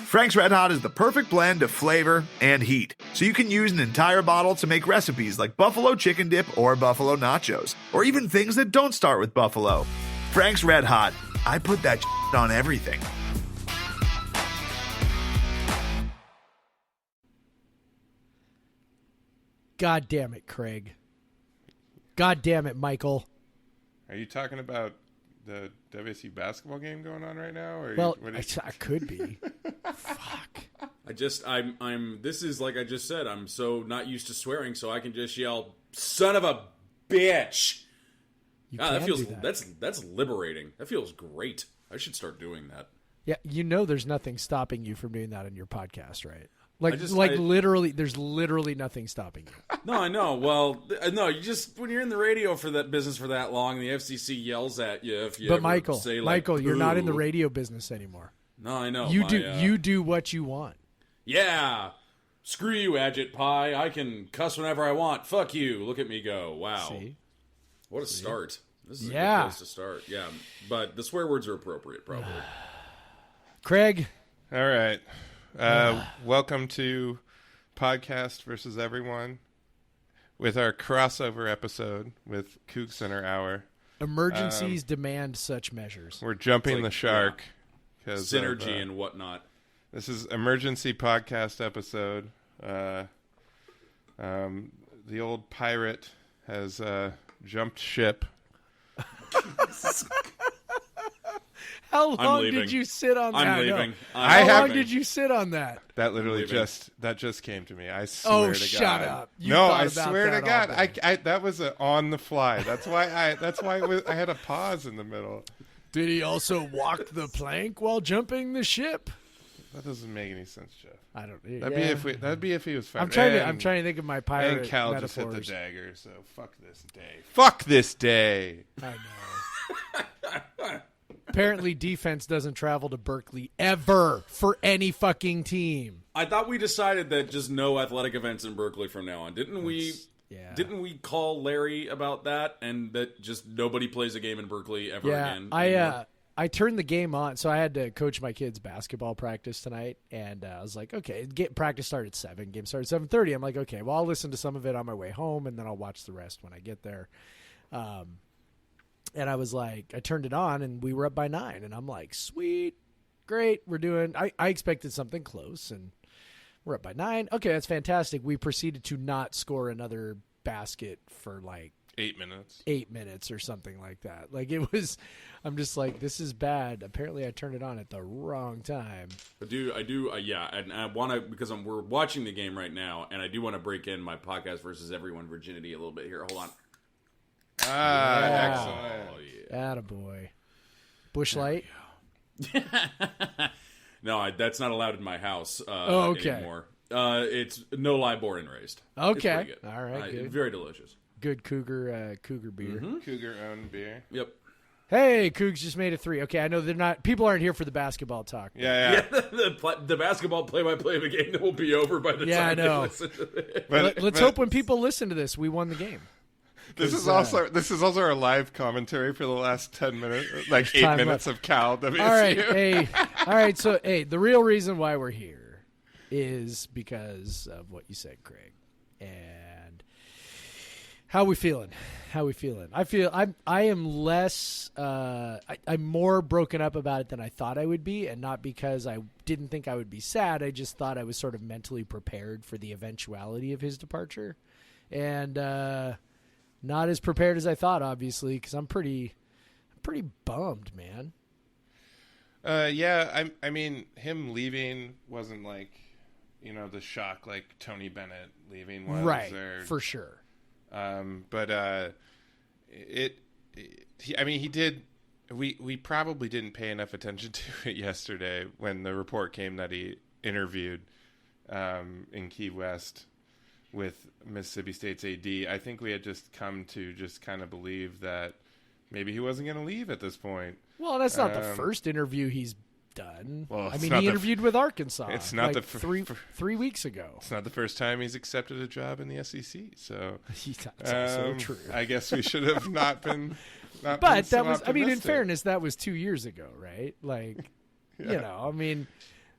Frank's Red Hot is the perfect blend of flavor and heat, so you can use an entire bottle to make recipes like buffalo chicken dip or buffalo nachos, or even things that don't start with buffalo. Frank's Red Hot, I put that on everything. God damn it, Craig. God damn it, Michael. Are you talking about the WSU basketball game going on right now? Or well, I could be. Fuck. This is like I just said, I'm so not used to swearing, so I can just yell, son of a bitch. That's liberating. That feels great. I should start doing that. Yeah, there's nothing stopping you from doing that on your podcast, right? Literally, there's literally nothing stopping you. No, I know. Well, no, when you're in the radio for that business for that long, the FCC yells at you if you. But say Michael, you're not in the radio business anymore. No, I know. You do what you want. Yeah. Screw you, Agit Pie. I can cuss whenever I want. Fuck you. Look at me go. Wow. See? What a start. This is a good place to start. Yeah. But the swear words are appropriate, probably. Craig. All right. Welcome to Podcast versus Everyone with our crossover episode with CougCenter Hour. Emergencies demand such measures. We're jumping the shark. Synergy and whatnot. This is emergency podcast episode. The old pirate has jumped ship. How long did you sit on that? I'm leaving. How long did you sit on that? That literally just came to me. I swear to God. Shut up. I swear to God. I that was on the fly. That's why I had a pause in the middle. Did he also walk the plank while jumping the ship? That doesn't make any sense, Jeff. I don't. That'd be if he was. I'm trying to think of my pirate and Cal metaphors. just hit the dagger. So fuck this day. Fuck this day. I know. Apparently, defense doesn't travel to Berkeley ever for any fucking team. I thought we decided that just no athletic events in Berkeley from now on. Didn't we? Yeah. Didn't we call Larry about that and that just nobody plays a game in Berkeley ever again? I turned the game on, so I had to coach my kids' basketball practice tonight, and I was like, okay, practice started at 7, game started at 7:30. I'm like, okay, well, I'll listen to some of it on my way home, and then I'll watch the rest when I get there. And I was like, I turned it on, and we were up by 9, and I'm like, sweet, great, we're doing. I expected something close, and we're up by 9. Okay, that's fantastic. We proceeded to not score another basket for like 8 minutes. 8 minutes or something like that. Like it was, I'm just like, this is bad. Apparently I turned it on at the wrong time. I do, yeah. And I want to, because we're watching the game right now, and I do want to break in my podcast versus everyone virginity a little bit here. Hold on. Excellent. Oh, yeah. Attaboy. Bush Light? No, that's not allowed in my house okay. anymore. It's no lie, born and raised. Okay. All right, good. Very delicious. Good cougar beer. Mm-hmm. Cougar-owned beer. Yep. Hey, Cougs just made it 3. Okay, I know they're not. People aren't here for the basketball talk. Yeah. The basketball play-by-play of the game will be over by the time they listen to it. Let's hope when people listen to this, we won the game. This is also our live commentary for the last 10 minutes, like 8 minutes of Cal WSU. All right. So, the real reason why we're here is because of what you said, Craig, and how we feeling. I am less. I'm more broken up about it than I thought I would be, and not because I didn't think I would be sad. I just thought I was sort of mentally prepared for the eventuality of his departure, and not as prepared as I thought, obviously, because I'm pretty bummed, man. Yeah, I mean, him leaving wasn't like, the shock like Tony Bennett leaving was. Right, for sure. But he did. We probably didn't pay enough attention to it yesterday when the report came that he interviewed in Key West with Mississippi State's AD. I think we had just come to just kind of believe that maybe he wasn't going to leave at this point. Well, that's not the first interview he's done. Well, he interviewed with Arkansas. It's not like 3 weeks ago. It's not the first time he's accepted a job in the SEC. So that's also true. I guess we should have not been. But that was. I mean, in fairness, that was 2 years ago, right? Like, yeah.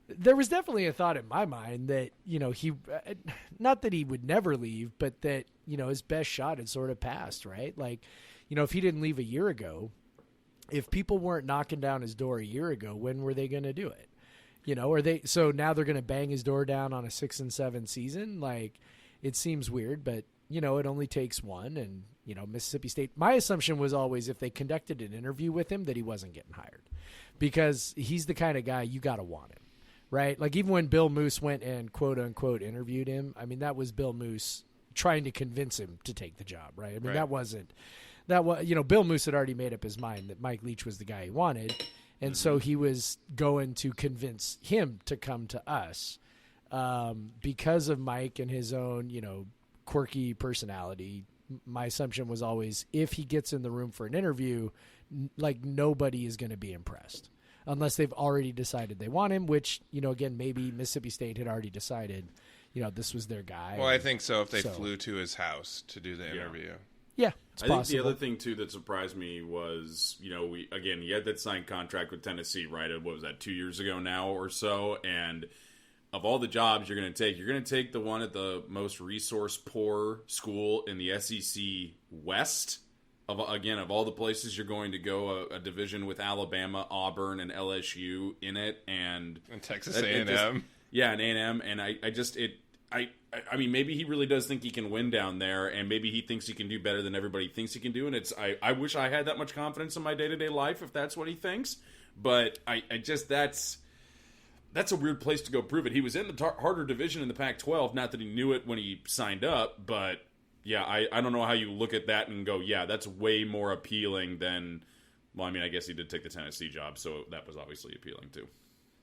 there was definitely a thought in my mind that, he, not that he would never leave, but that, his best shot had sort of passed, right? Like, if he didn't leave a year ago, if people weren't knocking down his door a year ago, when were they going to do it? So now they're going to bang his door down on a 6-7 season. Like, it seems weird, but it only takes one. And, Mississippi State, my assumption was always if they conducted an interview with him that he wasn't getting hired, because he's the kind of guy you got to want him, right? Like, even when Bill Moose went and quote unquote interviewed him, I mean, that was Bill Moose trying to convince him to take the job, right? I mean, that was, Bill Moose had already made up his mind that Mike Leach was the guy he wanted. And so he was going to convince him to come to us because of Mike and his own, quirky personality. My assumption was always if he gets in the room for an interview, like nobody is going to be impressed unless they've already decided they want him, which, again, maybe Mississippi State had already decided, this was their guy. Well, I think so if they flew to his house to do the interview. Yeah, it's I possible. think the other thing, too, that surprised me was, he had that signed contract with Tennessee, right? What was that, 2 years ago now or so? And of all the jobs you're going to take the one at the most resource-poor school in the SEC West. Of all the places you're going to go, a division with Alabama, Auburn, and LSU in it. And Texas A&M. And A&M. And I mean, maybe he really does think he can win down there, and maybe he thinks he can do better than everybody thinks he can do. And I wish I had that much confidence in my day-to-day life if that's what he thinks. But that's a weird place to go prove it. He was in the harder division in the Pac-12. Not that he knew it when he signed up, but yeah, I don't know how you look at that and go, yeah, that's way more appealing than. Well, I mean, I guess he did take the Tennessee job, so that was obviously appealing too.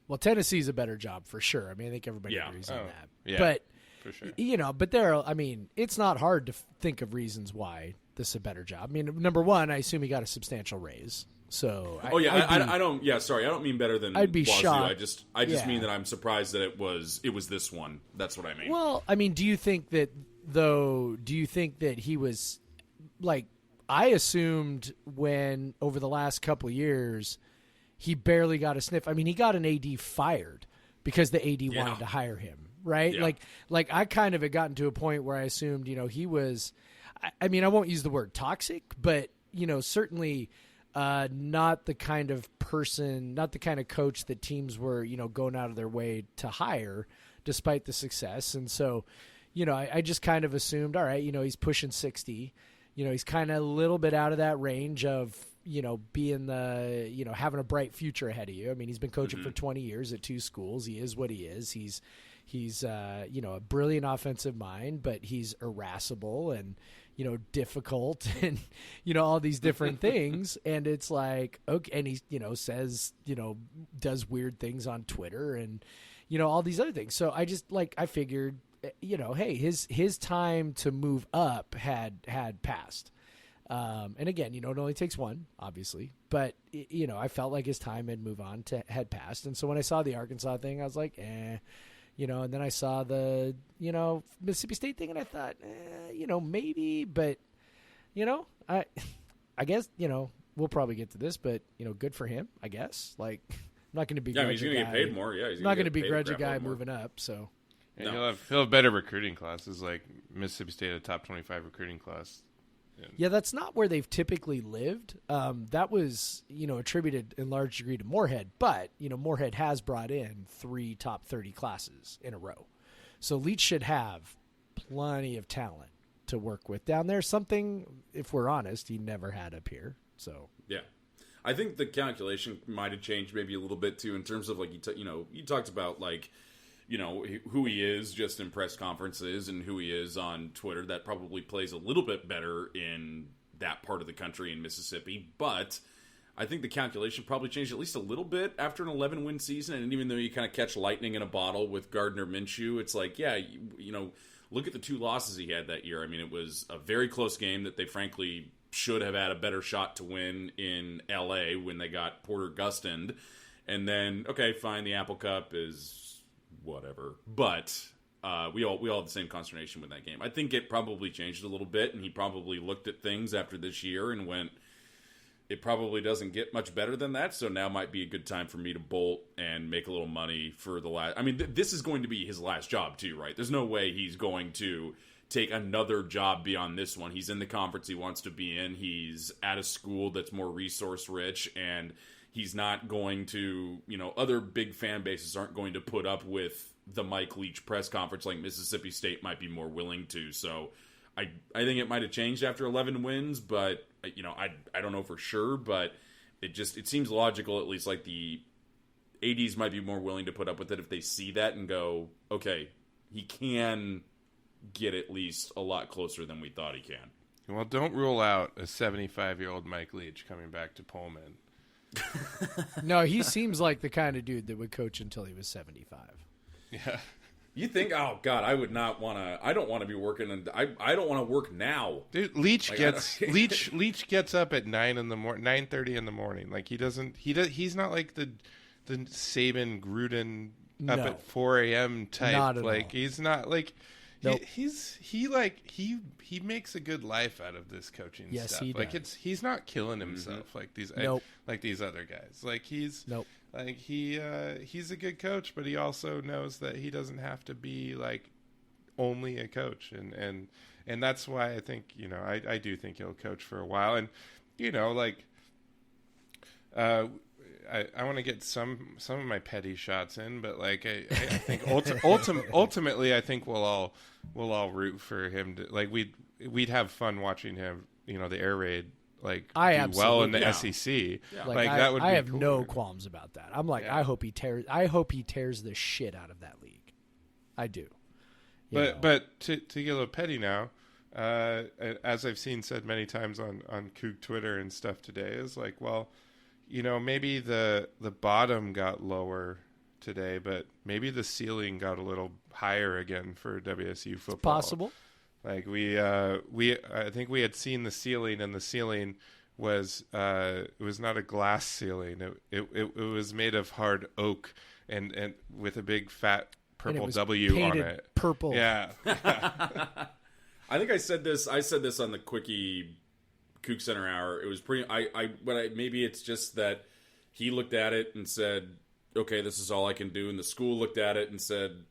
Well, Tennessee's a better job for sure. I mean, I think everybody agrees on that. Yeah, but for sure. It's not hard to think of reasons why this is a better job. I mean, number one, I assume he got a substantial raise. So, I don't mean better than I'd be Wazoo. shocked. I just mean that I'm surprised that it was this one. That's what I mean. Well, I mean, do you think that he was like, I assumed when over the last couple of years he barely got a sniff. I mean, he got an AD fired because the AD wanted to hire him, right? Yeah. Like I kind of had gotten to a point where I assumed, he was, I mean, I won't use the word toxic, but, certainly not the kind of person, not the kind of coach that teams were, going out of their way to hire despite the success. And so, I just kind of assumed, all right, he's pushing 60. He's kind of a little bit out of that range of, being the, having a bright future ahead of you. I mean, he's been coaching for 20 years at 2 schools. He is what he is. He's a brilliant offensive mind, but he's irascible and, difficult and, all these different things. And it's like, okay. And he, says, does weird things on Twitter and, all these other things. So I just I figured, hey, his time to move up had passed. And again, it only takes one, obviously, but I felt like his time had passed. And so when I saw the Arkansas thing, I was like, and then I saw the, Mississippi State thing and I thought, maybe, but, I guess, we'll probably get to this, but, good for him, I guess. Like, I'm not going to begrudge he's going to get paid more. Yeah, he's not going to begrudge a guy moving up. So and he'll have better recruiting classes, like Mississippi State, a top 25 recruiting class. Yeah, that's not where they've typically lived. That was, attributed in large degree to Moorhead, but, Moorhead has brought in 3 top 30 classes in a row. So Leach should have plenty of talent to work with down there. Something, if we're honest, he never had up here. So yeah, I think the calculation might have changed maybe a little bit too in terms of like you talked about like who he is just in press conferences and who he is on Twitter. That probably plays a little bit better in that part of the country in Mississippi, but I think the calculation probably changed at least a little bit after an 11-win season. And even though you kind of catch lightning in a bottle with Gardner Minshew, it's like, yeah, look at the 2 losses he had that year. I mean, it was a very close game that they frankly should have had a better shot to win in L.A. when they got Porter Gustined. And then, okay, fine, the Apple Cup is whatever. But we all had the same consternation with that game. I think it probably changed a little bit, and he probably looked at things after this year and went, it probably doesn't get much better than that. So now might be a good time for me to bolt and make a little money for the last. I mean, this is going to be his last job too, right? There's no way he's going to take another job beyond this one. He's in the conference he wants to be in. He's at a school that's more resource rich, and he's not going to, other big fan bases aren't going to put up with the Mike Leach press conference like Mississippi State might be more willing to. So I think it might have changed after 11 wins, but I don't know for sure, but it seems logical, at least like the ADs might be more willing to put up with it if they see that and go, okay, he can get at least a lot closer than we thought he can. Well, don't rule out a 75-year-old Mike Leach coming back to Pullman. No, he seems like the kind of dude that would coach until he was 75. Yeah. You think? Oh God, I would not want to. I don't want to be working, and I don't want to work now. Dude, Leach gets up at 9:30 in the morning. Like he's not like the Saban Gruden up at 4 a.m. type. Not at like all. He's not like. Nope. He makes a good life out of this coaching Yes, stuff. he Like does. he's not killing himself like these like these other guys. Like he's like he's a good coach, but he also knows that he doesn't have to be like only a coach, and that's why I think I do think he'll coach for a while, and like I want to get some of my petty shots in, but like I think ultimately I think we'll all root for him to, like we'd have fun watching him, the air raid do well in the SEC. Yeah. Like that would be I have cool. no qualms about that. I'm like, Yeah. I hope he tears the shit out of that league. I do. But to get a little petty now, as I've seen said many times on Coug Twitter and stuff today, is like, well, maybe the bottom got lower today, but maybe the ceiling got a little higher again for WSU football. It's possible. Like I think we had seen the ceiling, and the ceiling was it was not a glass ceiling. It was made of hard oak and with a big fat purple W on it. Purple. Yeah. I think I said this on the quickie CougCenter Hour. It was pretty. Maybe it's just that he looked at it and said, "Okay, this is all I can do," and the school looked at it and said,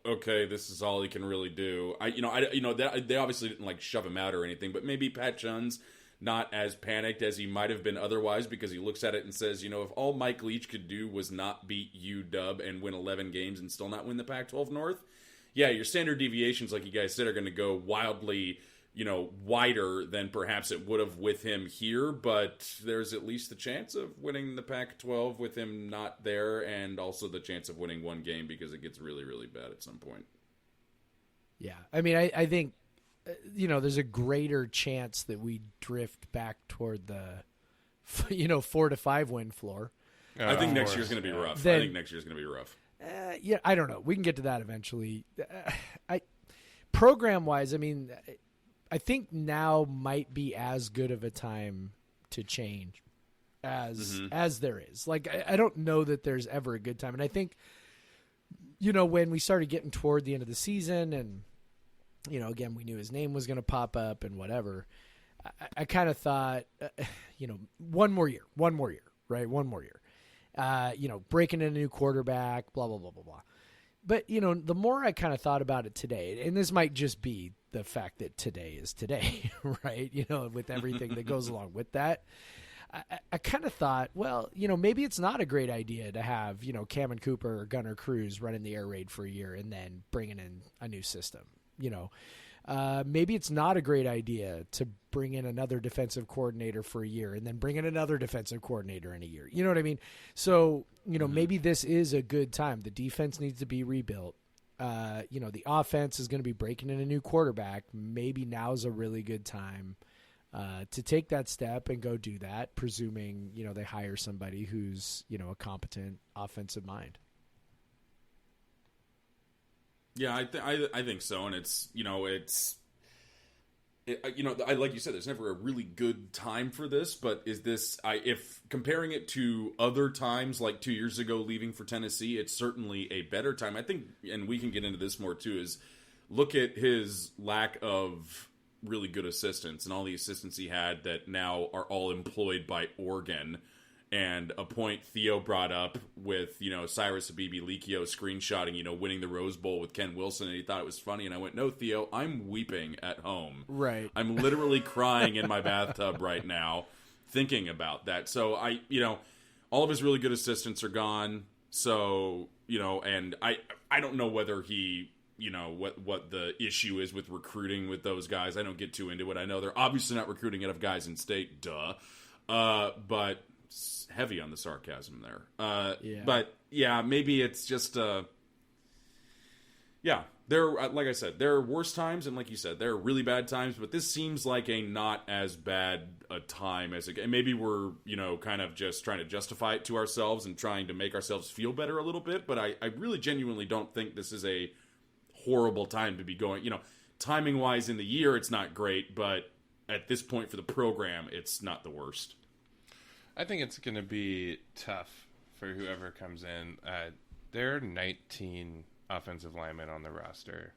"Okay, this is all he can really do." They obviously didn't like shove him out or anything, but maybe Pat Chun's not as panicked as he might have been otherwise, because he looks at it and says, if all Mike Leach could do was not beat UW and win 11 games and still not win the Pac-12 North, yeah, your standard deviations, like you guys said, are going to go wildly, wider than perhaps it would have with him here, but there's at least the chance of winning the Pac-12 with him not there, and also the chance of winning one game because it gets really, really bad at some point. Yeah. I mean, I think, there's a greater chance that we drift back toward the, 4 to 5 win floor. I think next year's going to be rough. Yeah, I don't know. We can get to that eventually. Program-wise, I mean, I think now might be as good of a time to change as there is. Like, I don't know that there's ever a good time. And I think, when we started getting toward the end of the season and, again, we knew his name was going to pop up and whatever, I kind of thought, one more year, right? One more year. Breaking in a new quarterback, blah, blah, blah, blah, blah. But, the more I kind of thought about it today, and this might just be the fact that today is today, right? With everything that goes along with that, I kind of thought, well, maybe it's not a great idea to have, Cameron Cooper or Gunnar Cruz running the air raid for a year and then bringing in a new system. Maybe it's not a great idea to bring in another defensive coordinator for a year and then bring in another defensive coordinator in a year. You know what I mean? So, maybe this is a good time. The defense needs to be rebuilt. The offense is going to be breaking in a new quarterback. Maybe now's a really good time to take that step and go do that, presuming, they hire somebody who's, a competent offensive mind. Yeah, I think so, and it's like you said, there's never a really good time for this, but is this if comparing it to other times like 2 years ago leaving for Tennessee, it's certainly a better time. I think, and we can get into this more too, is look at his lack of really good assistants, and all the assistants he had that now are all employed by Oregon. And a point Theo brought up with, Cyrus Habibi-Likio screenshotting, winning the Rose Bowl with Ken Wilson, and he thought it was funny. And I went, no, Theo, I'm weeping at home. Right. I'm literally crying in my bathtub right now thinking about that. So all of his really good assistants are gone. So, and I don't know whether he, what the issue is with recruiting with those guys. I don't get too into it. I know they're obviously not recruiting enough guys in state, duh. But heavy on the sarcasm there. Yeah. But yeah, maybe it's just there. Like I said, there are worse times, and like you said, there are really bad times. But this seems like a not as bad a time as and maybe we're kind of just trying to justify it to ourselves and trying to make ourselves feel better a little bit. But I really genuinely don't think this is a horrible time to be going. Timing wise in the year, it's not great, but at this point for the program, it's not the worst. I think it's going to be tough for whoever comes in. There are 19 offensive linemen on the roster.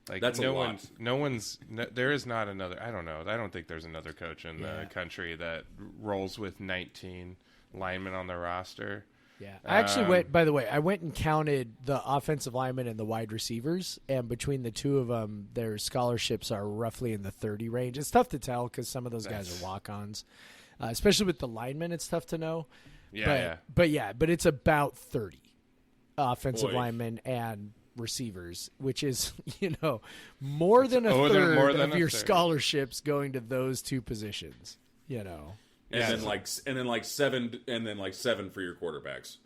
Like that's a lot. There is not another. I don't know. I don't think there's another coach in the country that rolls with 19 linemen on the roster. Yeah, I actually went. By the way, I went and counted the offensive linemen and the wide receivers, and between the two of them, their scholarships are roughly in the 30 range. It's tough to tell because some of those guys are walk-ons. Especially with the linemen, it's tough to know. But it's about 30 offensive linemen and receivers, which is more than a third of your scholarships going to those two positions. And then like seven for your quarterbacks.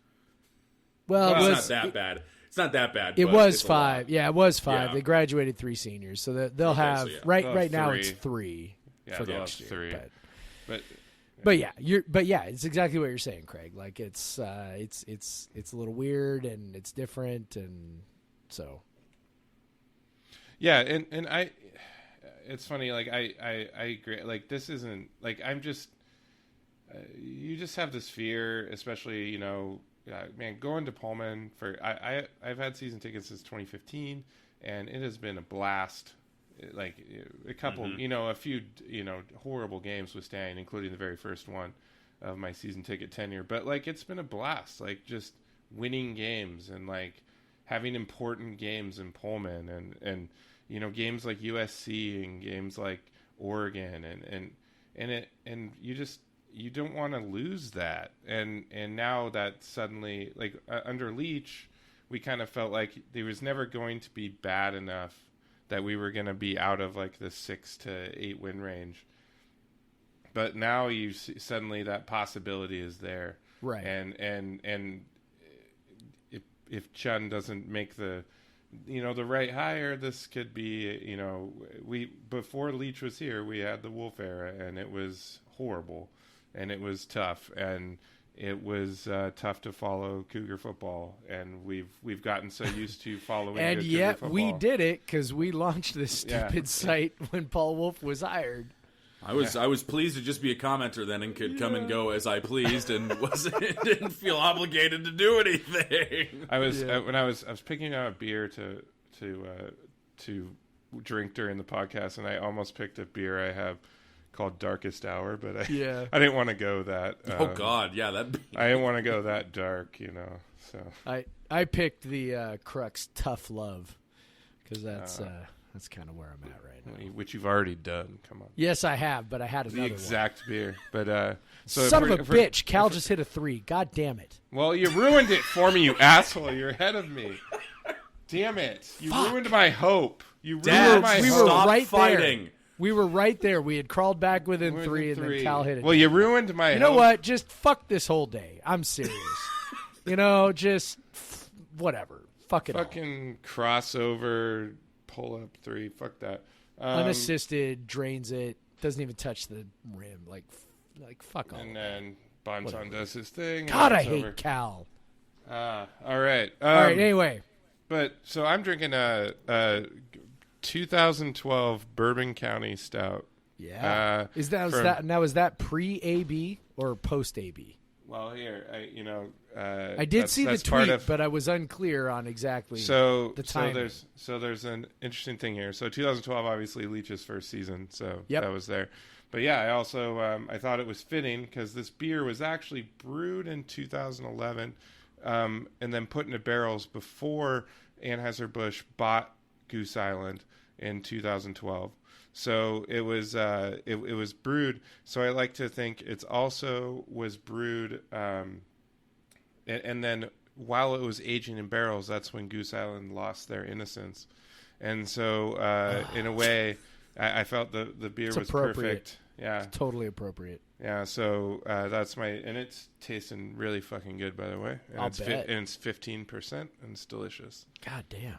Well, it's not that bad. It's not that bad. It was 5. Yeah, it was 5. Yeah. They graduated 3 seniors, so they'll have right now it's 3 for next year. 3. But it's exactly what you're saying, Craig. Like it's a little weird and it's different, and so. Yeah, and it's funny. Like I agree. Like this isn't like I'm just. You just have this fear, especially going to Pullman for. I've had season tickets since 2015, and it has been a blast. Like a couple, a few, horrible games with staying, including the very first one of my season ticket tenure. But like, it's been a blast, like just winning games and like having important games in Pullman and games like USC and games like Oregon and you don't want to lose that. And now that suddenly like under Leach, we kind of felt like there was never going to be bad enough that we were going to be out of like the 6 to 8 win range. But now you see, suddenly that possibility is there. Right. And if Chun doesn't make the right hire, this could be, before Leach was here, we had the Wolf era and it was horrible and it was tough and it was tough to follow Cougar football, and we've gotten so used to following. And yet football. We did it because we launched this stupid site when Paul Wolf was hired. I was pleased to just be a commenter then and could come and go as I pleased and didn't feel obligated to do anything. I was when I was picking out a beer to drink during the podcast, and I almost picked a beer I have called Darkest Hour, but I didn't want to go that. Oh God, yeah, I didn't want to go that dark, So I picked the Crux Tough Love because that's kind of where I'm at right now. Which you've already done. Come on. Yes, I have, but I had another the exact beer. But son of a bitch, Cal just hit a 3. God damn it! Well, you ruined it for me, you asshole. You're ahead of me. Damn it! You ruined my hope. You ruined my hope. We were right fighting. There. We were right there. We had crawled back within 3, and then Cal hit it. Well, you ruined my hope. You know what? Just fuck this whole day. I'm serious. Just whatever. Fuck it Fucking crossover, pull up 3. Fuck that. Unassisted, drains it, doesn't even touch the rim. Like fuck all. And then Bonton does his thing. God, I hate Cal. All right. All right, anyway. But, so I'm drinking a 2012 Bourbon County Stout. Yeah. Is that pre-AB or post-AB? Well, here, I did see the tweet, but I was unclear on exactly the timing. So there's an interesting thing here. So 2012, obviously Leach's first season, so that was there. But yeah, I also I thought it was fitting because this beer was actually brewed in 2011, and then put into barrels before Anheuser-Busch bought Goose Island in 2012. So it was it was brewed. So I like to think it's also was brewed, and then while it was aging in barrels, that's when Goose Island lost their innocence. And so in a way, I felt the beer was perfect. Yeah, it's totally appropriate. Yeah, so that's and it's tasting really fucking good, by the way. And I'll bet. And it's 15%, and it's delicious. God damn.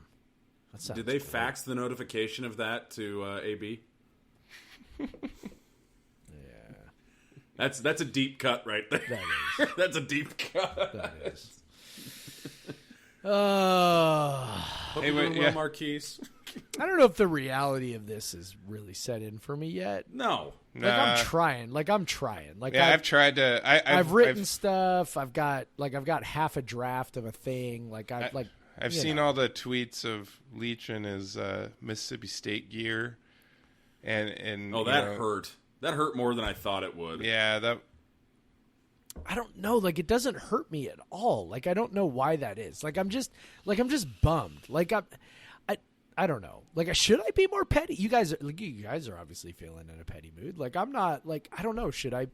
Did they fax the notification of that to AB? Yeah. That's a deep cut right there. That is. That's a deep cut. That is. Hope you're doing well, Marquise. I don't know if the reality of this is really set in for me yet. No. I'm trying. I've tried to. I've written stuff. I've got half a draft of a thing. I've seen all the tweets of Leach in his Mississippi State gear, and that hurt. That hurt more than I thought it would. Yeah, I don't know. It doesn't hurt me at all. I don't know why that is. I'm just bummed. I don't know. Should I be more petty? You guys are obviously feeling in a petty mood. I'm not. I don't know. Should I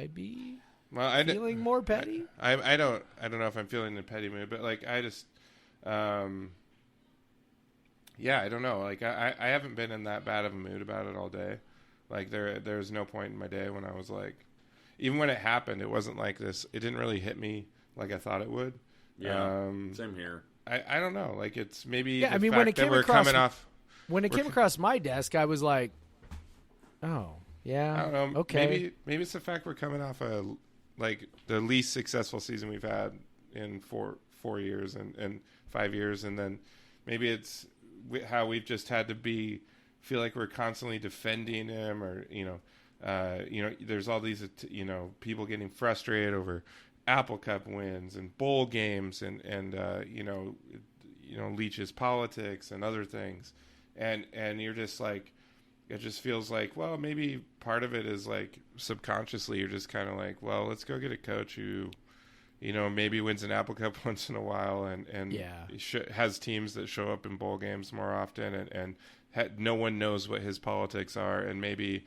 be? Well, feeling more petty. I don't know if I'm feeling in a petty mood, but I just. Yeah, I don't know. I haven't been in that bad of a mood about it all day. There's no point in my day when I was even when it happened, it wasn't like this. It didn't really hit me like I thought it would. Yeah, same here. I don't know. It's maybe yeah. When it came across my desk, I was like, oh yeah. I don't know. Okay. Maybe it's the fact we're coming off the least successful season we've had in 4 years and 5 years, and then maybe it's how we've just had to feel like we're constantly defending him, or there's all these people getting frustrated over Apple Cup wins and bowl games and Leach's politics and other things, and you're just it just feels well, maybe part of it is subconsciously you're just kind of well, let's go get a coach who maybe wins an Apple Cup once in a while and has teams that show up in bowl games more often, and no one knows what his politics are, and maybe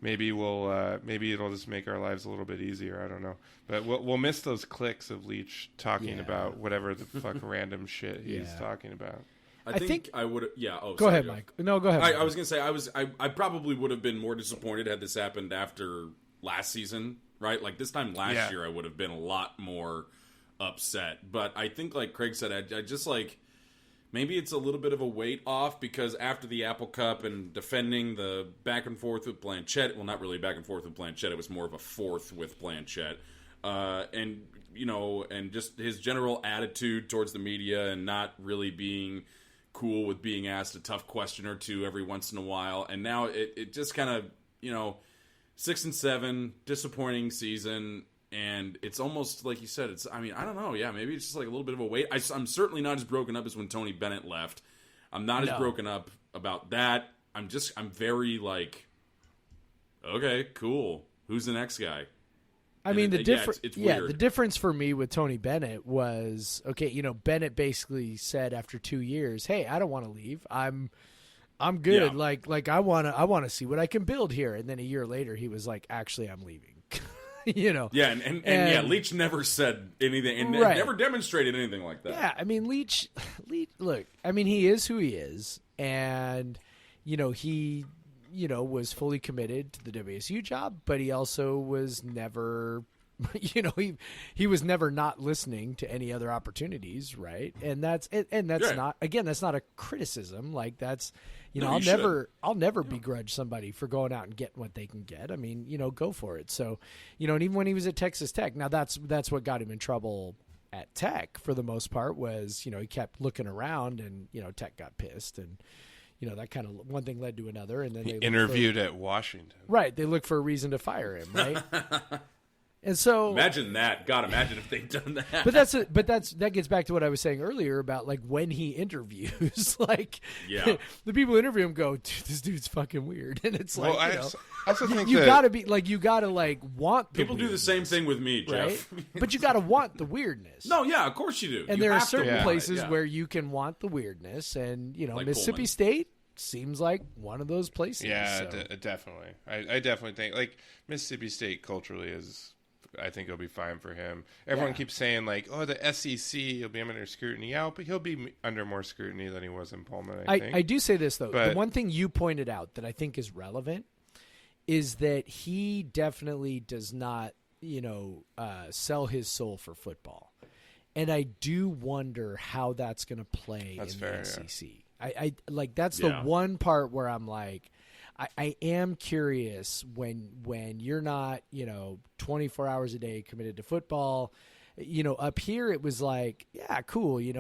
we'll maybe it'll just make our lives a little bit easier. I don't know, but we'll miss those clicks of Leach talking about whatever the fuck random shit he's talking about. I think I would. Yeah. Oh, go ahead, Mike. No, go ahead. I was gonna say I probably would have been more disappointed had this happened after last season, right? This time last year, I would have been a lot more upset. But I think, like Craig said, I just maybe it's a little bit of a weight off, because after the Apple Cup and defending the back and forth with Blanchette, well, not really back and forth with Blanchette, it was more of a fourth with Blanchette, and just his general attitude towards the media and not really being cool with being asked a tough question or two every once in a while, and now it just kind of 6-7, disappointing season. And it's almost like you said. I don't know. Yeah, maybe it's just a little bit of a weight. I'm certainly not as broken up as when Tony Bennett left. I'm not as broken up about that. I'm very okay, cool. Who's the next guy? The difference. It's weird. The difference for me with Tony Bennett was Bennett basically said after 2 years, "Hey, I don't want to leave. I'm good. Yeah. I want to see what I can build here." And then a year later, he was like, "Actually, I'm leaving." Yeah, and Leach never said anything, and never demonstrated anything like that. Yeah, Leach, look, he is who he is, and he was fully committed to the WSU job, but he also was never, he was never not listening to any other opportunities, right? And that's not, again, that's not a criticism. That's. I'll never begrudge somebody for going out and getting what they can get. Go for it. So, and even when he was at Texas Tech, now that's what got him in trouble at Tech for the most part was, he kept looking around and, Tech got pissed and, that kind of one thing led to another. And then they interviewed at Washington. Right. They looked for a reason to fire him. Right. And so imagine that. God, imagine if they'd done that. But that gets back to what I was saying earlier about like when he interviews, like the people who interview him go, dude, this dude's fucking weird, and it's like, I also think you gotta be like, you gotta like want the people do the same thing with me, Jeff. right? But you gotta want the weirdness. No, yeah, of course you do. And you there are have to certain want it, places yeah. where you can want the weirdness, and Like Mississippi Pullman. State seems like one of those places. Yeah, so. definitely. I definitely think like Mississippi State culturally is. I think it'll be fine for him. Everyone keeps saying like, "Oh, the SEC, he'll be under scrutiny." Yeah, but he'll be under more scrutiny than he was in Pullman. I think. I do say this though. But, the one thing you pointed out that I think is relevant is that he definitely does not, sell his soul for football, and I do wonder how that's going to play in the SEC. Yeah. I like that's the one part where I'm like. I am curious when you're not, 24 hours a day committed to football. Up here it was like, yeah, cool. We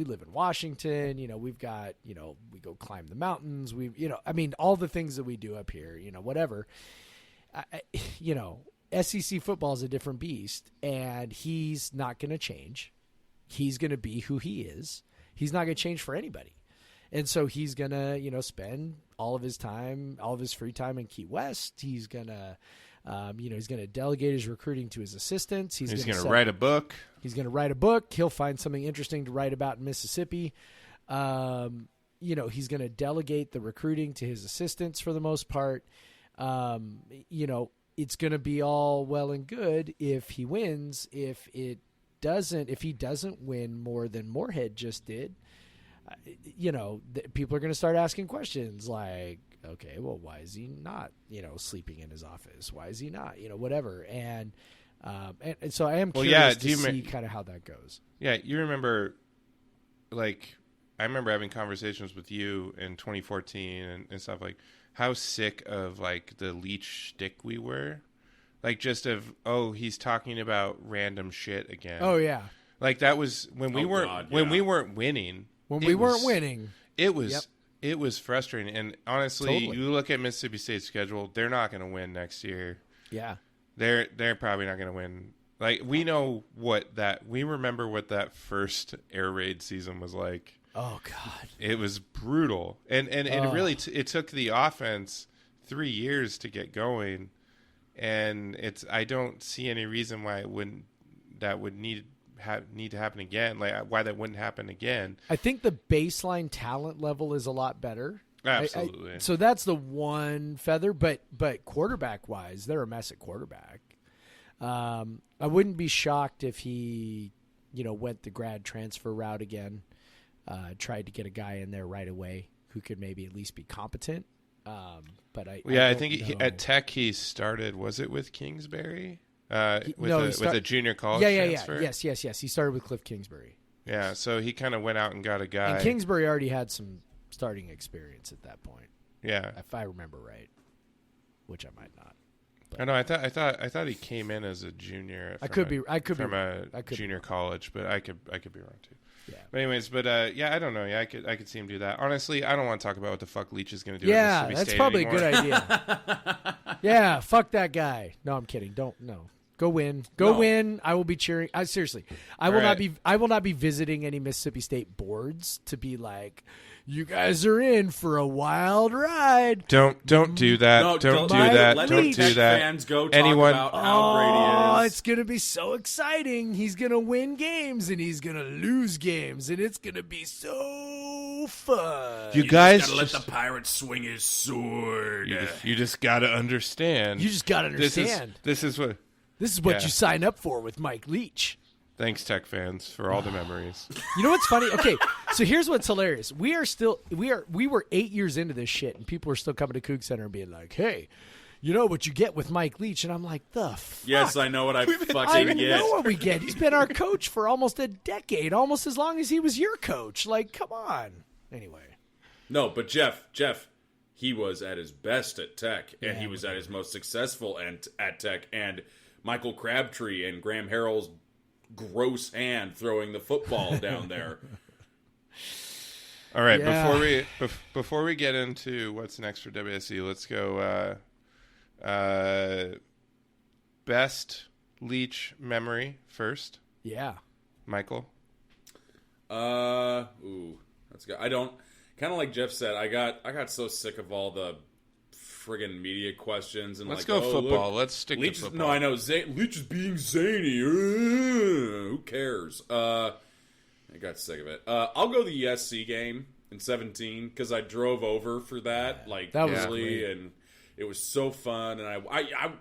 live in Washington. We've got, we go climb the mountains. All the things that we do up here. Whatever. SEC football is a different beast, and he's not going to change. He's going to be who he is. He's not going to change for anybody. And so he's going to, spend all of his time, all of his free time in Key West. He's going to, he's going to delegate his recruiting to his assistants. He's going to write a book. He's going to write a book. He'll find something interesting to write about in Mississippi. He's going to delegate the recruiting to his assistants for the most part. It's going to be all well and good if he wins. If he doesn't win more than Moorhead just did, people are going to start asking questions like, okay, well, why is he not, sleeping in his office? Why is he not, whatever? And so I am curious to see kind of how that goes. Yeah. You remember, like, I remember having conversations with you in 2014 and stuff like how sick of like the Leach shtick we were. Like just of, he's talking about random shit again. Oh yeah. Like that was when we we weren't winning. When we weren't winning, it was frustrating. And honestly, you look at Mississippi State's schedule; they're not going to win next year. Yeah, they're probably not going to win. Like we remember what that first air raid season was like. Oh God, it was brutal, and it really it took the offense 3 years to get going, and I don't see any reason why that would need to happen again, like why that wouldn't happen again. I think the baseline talent level is a lot better. Absolutely. So that's the one feather, but quarterback wise, they're a mess at quarterback. I wouldn't be shocked if he, went the grad transfer route again, tried to get a guy in there right away who could maybe at least be competent. But I think at Tech he started. Was it with Kingsbury? With a junior college transfer? Yes. He started with Cliff Kingsbury. Yeah, so he kind of went out and got a guy. And Kingsbury already had some starting experience at that point. Yeah, if I remember right, which I might not. But. I know. I thought he came in as a junior. I could be junior college, but I could be wrong too. Yeah. But anyways, I don't know. Yeah, I could see him do that. Honestly, I don't want to talk about what the fuck Leach is going to do. Yeah, at Mississippi that's State probably anymore. a good idea. Yeah, fuck that guy. No, I'm kidding. No. Go win. Win. I will be cheering. Seriously, I will not be visiting any Mississippi State boards to be like, you guys are in for a wild ride. Don't do that. No, don't do that. Let don't the do that. Fans go talk about how great he is. It's gonna be so exciting. He's gonna win games and he's gonna lose games, and it's gonna be so fun. You guys gotta let the pirate swing his sword. You just gotta understand. You just gotta understand. This is what you sign up for with Mike Leach. Thanks, Tech fans, for all the memories. You know what's funny? Okay, so here's what's hilarious. We were 8 years into this shit, and people are still coming to CougCenter and being like, "Hey, you know what you get with Mike Leach?" And I'm like, "The fuck?" Yes, I know what I fucking get. I know what we get. He's been our coach for almost a decade, almost as long as he was your coach. Like, come on. Anyway. No, but Jeff, he was at his best at Tech, and he was at his most successful at Tech, and Michael Crabtree and Graham Harrell's gross hand throwing the football down there. All right, before we get into what's next for WSC, let's go best Leach memory first. Yeah. Michael? That's good. I don't, kind of like Jeff said, I got so sick of all the friggin' media questions and Let's like, go football. Look, Let's stick Leach to football. No, I know. Leach is being zany. Who cares? I got sick of it. I'll go the USC game in 2017 because I drove over for that. Like, that was early, great. and it was so fun. And I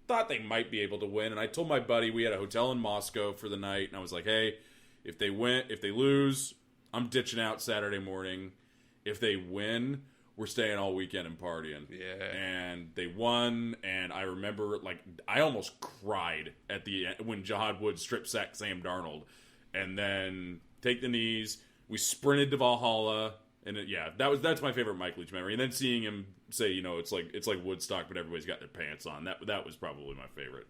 thought they might be able to win. And I told my buddy, we had a hotel in Moscow for the night, and I was like, hey, if they lose, I'm ditching out Saturday morning. If they win, we're staying all weekend and partying. Yeah. And they won, and I remember, like, I almost cried at the end when Jahad Woods strip sacked Sam Darnold. And then take the knees. We sprinted to Valhalla, and that's my favorite Mike Leach memory. And then seeing him say, it's like Woodstock, but everybody's got their pants on. That was probably my favorite.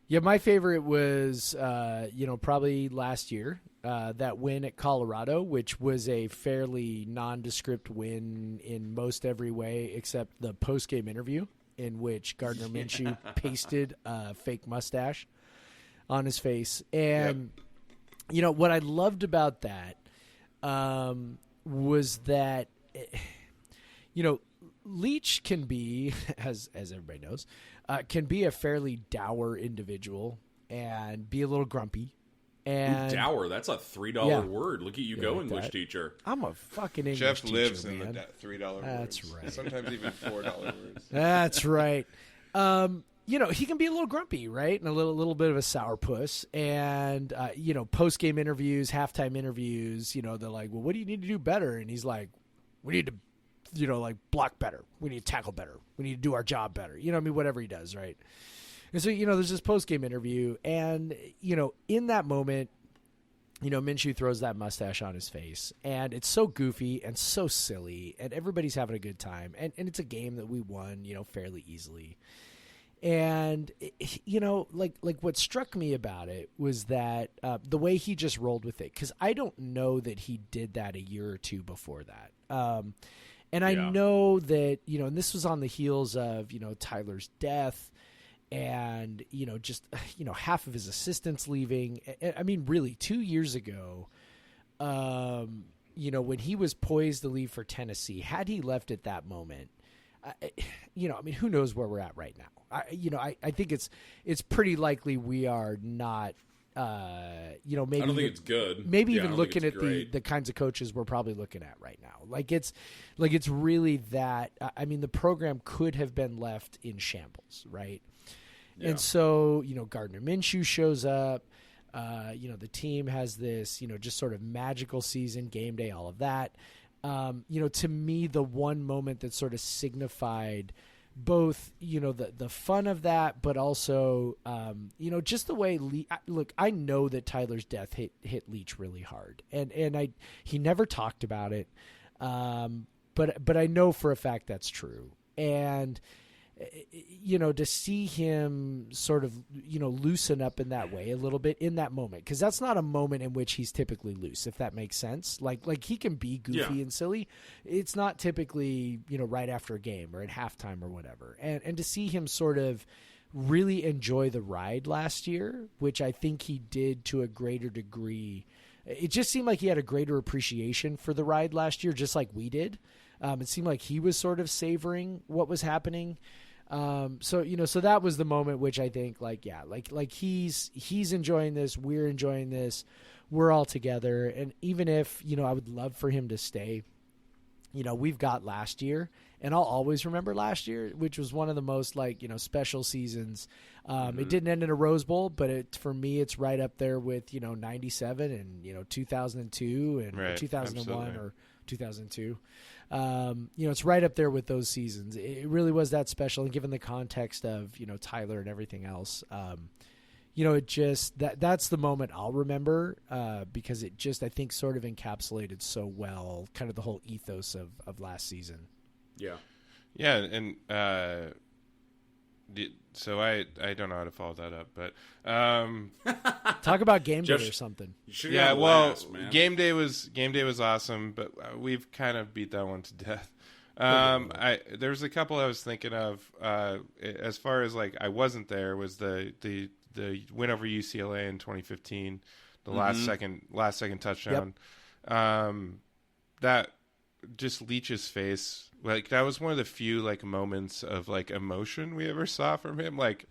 Yeah, my favorite was, probably last year, that win at Colorado, which was a fairly nondescript win in most every way except the post-game interview in which Gardner Minshew pasted a fake mustache on his face. And, what I loved about that was that, Leach can be, as everybody knows, can be a fairly dour individual and be a little grumpy. And dour, that's a $3 word. Look at you go, like English that. teacher. I'm a fucking English Jeff teacher, lives man. in the $3 That's words. right. Sometimes even $4 words. That's right. He can be a little grumpy, right? And a little bit of a sourpuss. And, post-game interviews, halftime interviews, they're like, well, what do you need to do better? And he's like, we need to, block better. We need to tackle better. We need to do our job better. Whatever he does, right? And so, there's this post-game interview. And, in that moment, Minshew throws that mustache on his face. And it's so goofy and so silly. And everybody's having a good time. And it's a game that we won, fairly easily. And, like what struck me about it was that the way he just rolled with it, because I don't know that he did that a year or two before that. And I know that, and this was on the heels of, Tyler's death and, just, half of his assistants leaving. I mean, really 2 years ago, when he was poised to leave for Tennessee, had he left at that moment, who knows where we're at right now? I think it's pretty likely we are not, maybe I don't think it's good. Maybe even looking at the kinds of coaches we're probably looking at right now. It's really that, the program could have been left in shambles, right? Yeah. And so, Gardner Minshew shows up, the team has this, just sort of magical season, game day, all of that. To me, the one moment that sort of signified both, the fun of that, but also, just the way look, I know that Tyler's death hit Leach really hard, and he never talked about it. But I know for a fact that's true. And, to see him sort of, loosen up in that way a little bit in that moment, because that's not a moment in which he's typically loose, if that makes sense. Like he can be goofy and silly. It's not typically, right after a game or at halftime or whatever. And to see him sort of really enjoy the ride last year, which I think he did to a greater degree. It just seemed like he had a greater appreciation for the ride last year, just like we did. It seemed like he was sort of savoring what was happening. So that was the moment which I think like he's enjoying this. We're enjoying this. We're all together. And even if, I would love for him to stay, we've got last year, and I'll always remember last year, which was one of the most special seasons. It didn't end in a Rose Bowl, but for me, it's right up there with, 97 and, 2002 and 2001 absolutely. Or 2002. It's right up there with those seasons. It really was that special. And given the context of, Tyler and everything else, it just, that's the moment I'll remember, because it just, I think, sort of encapsulated so well kind of the whole ethos of last season. Yeah. Yeah. And, so I don't know how to follow that up, but talk about game day Jeff, or something. Yeah, last, man. game day was awesome, but we've kind of beat that one to death. There's a couple I was thinking of. As far as like I wasn't there was the win over UCLA in 2015, the last second touchdown. That just Leach's face, like that was one of the few like moments of like emotion we ever saw from him. Like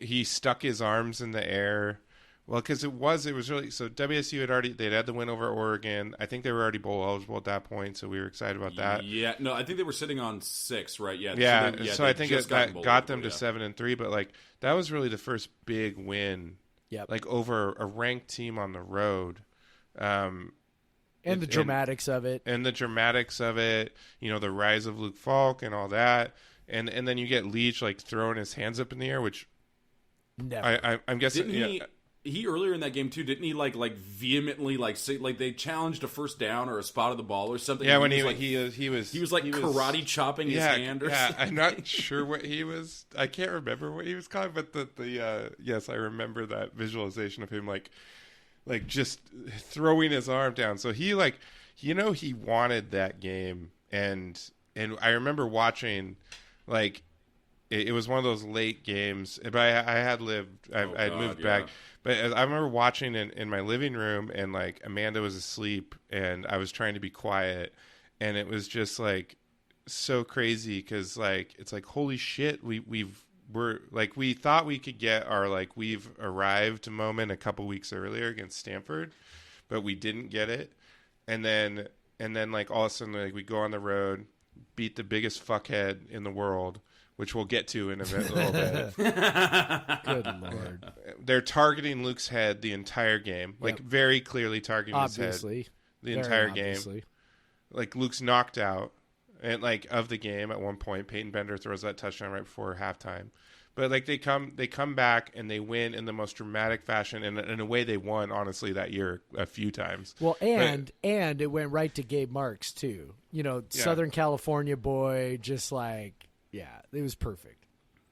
he stuck his arms in the air. Well, because it was really so. WSU they'd had the win over Oregon. I think they were already bowl eligible at that point, so we were excited about that. Yeah, no, I think they were sitting on 6, right? Yeah. So I think that got them to 7-3, but like that was really the first big win, like over a ranked team on the road. And the dramatics of it, you know, the rise of Luke Falk and all that, and then you get Leach like throwing his hands up in the air, which I'm guessing. He earlier in that game too, didn't he like vehemently like say like they challenged a first down or a spot of the ball or something? Yeah, when he was like karate chopping his hand or something. I'm not sure what he was. I can't remember what he was called, but yes, I remember that visualization of him like just throwing his arm down. So he like, you know, he wanted that game, and I remember watching like it was one of those late games, but I had lived, I had moved back. But I remember watching in my living room, and like Amanda was asleep, and I was trying to be quiet, and it was just like so crazy because like it's like holy shit, we thought we could get our like we've arrived moment a couple weeks earlier against Stanford, but we didn't get it, and then like all of a sudden like we go on the road, beat the biggest fuckhead in the world, which we'll get to in a little bit. Good Lord. They're targeting Luke's head the entire game. Like, very clearly targeting his head the entire game. Like, Luke's knocked out and like of the game at one point. Peyton Bender throws that touchdown right before halftime. But, like, they come back and they win in the most dramatic fashion. And in a way, they won, honestly, that year a few times. Well, and it went right to Gabe Marks, too. You know, Southern California boy, just like... Yeah, it was perfect.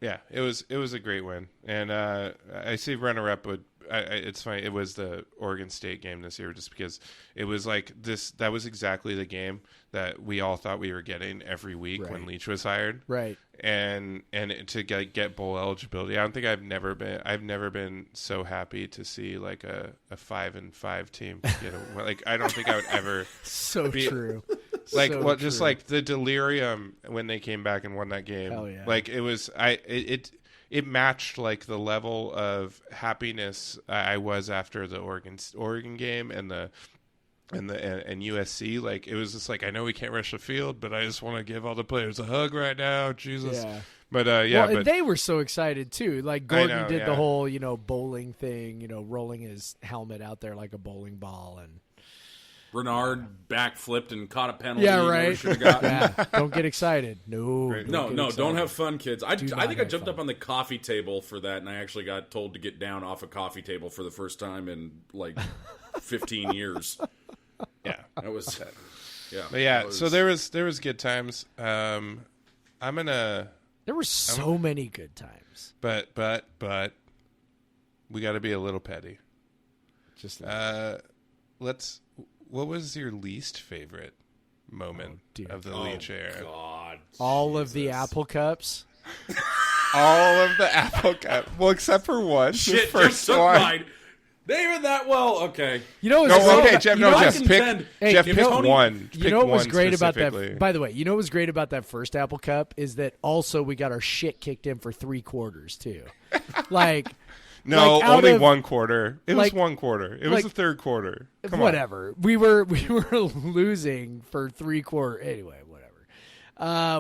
Yeah, it was a great win, and I see runner-up would. It's funny. It was the Oregon State game this year, just because it was like this. That was exactly the game that we all thought we were getting every week when Leach was hired. Right. And to get bowl eligibility, I don't think I've never been so happy to see like a 5-5 team get a, like I don't think I would ever. So true. Like so well, just like the delirium when they came back and won that game. Hell yeah. Like it was it matched like the level of happiness I was after the Oregon game and USC. Like it was just like I know we can't rush the field, but I just want to give all the players a hug right now. Jesus. Yeah. But and they were so excited too. Like Gordon did the whole, bowling thing, rolling his helmet out there like a bowling ball, and Bernard backflipped and caught a penalty. Yeah, right. Should have gotten. Yeah, don't get excited. No, don't have fun, kids. I think I jumped up on the coffee table for that, and I actually got told to get down off a coffee table for the first time in like 15 years. Yeah, that was. Yeah, but yeah. So there was good times. There were so many good times. But we got to be a little petty. Just what was your least favorite moment of the Leach era? God, all of the Apple Cups. All of the Apple Cup. Well, except for one. Shit, the first one. David, that well, okay. Jeff pick one. You know what was great about that? By the way, you know what was great about that first Apple Cup is that also we got our shit kicked in for 3 quarters too. Like. No, like only 1 quarter. It was 1 quarter. It was the third quarter. Whatever. On. We were losing for 3 quarters. Anyway, whatever. I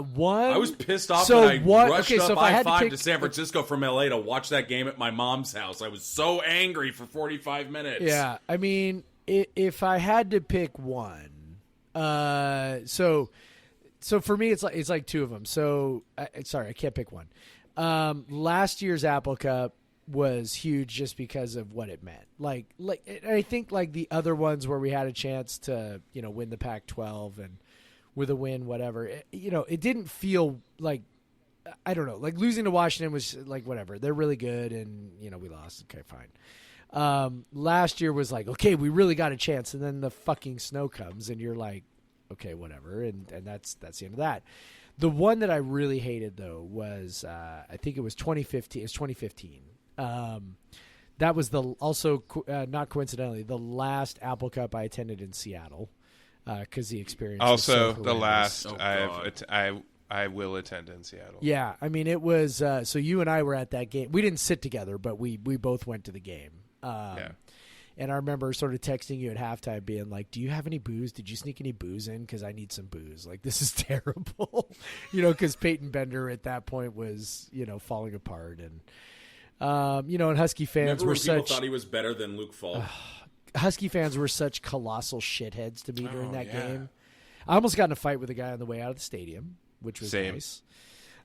was pissed off when I rushed up I-5 to San Francisco from LA to watch that game at my mom's house. I was so angry for 45 minutes. Yeah, I mean, if I had to pick one, so for me it's like 2 of them. So sorry, I can't pick one. Last year's Apple Cup was huge just because of what it meant. Like I think like the other ones where we had a chance to, win the Pac-12 and with a win, whatever, it didn't feel like, I don't know, like losing to Washington was like, whatever, they're really good. And, we lost. Okay, fine. Last year was like, okay, we really got a chance. And then the fucking snow comes and you're like, okay, whatever, and that's the end of that. The one that I really hated though was I think it was 2015. It's 2015. That was not coincidentally the last Apple Cup I attended in Seattle because the experience Also was so the last Oh, I will attend in Seattle. Yeah, I mean it was so you and I were at that game. We didn't sit together, but we both went to the game. Yeah. And I remember sort of texting you at halftime being like, do you have any booze? Did you sneak any booze in? Because I need some booze. Like, this is terrible. Because Peyton Bender at that point was, falling apart. And, and Husky fans Remember were when people such... thought he was better than Luke Falk? Husky fans were such colossal shitheads to me during that yeah. game. I almost got in a fight with a guy on the way out of the stadium, which was Same. nice.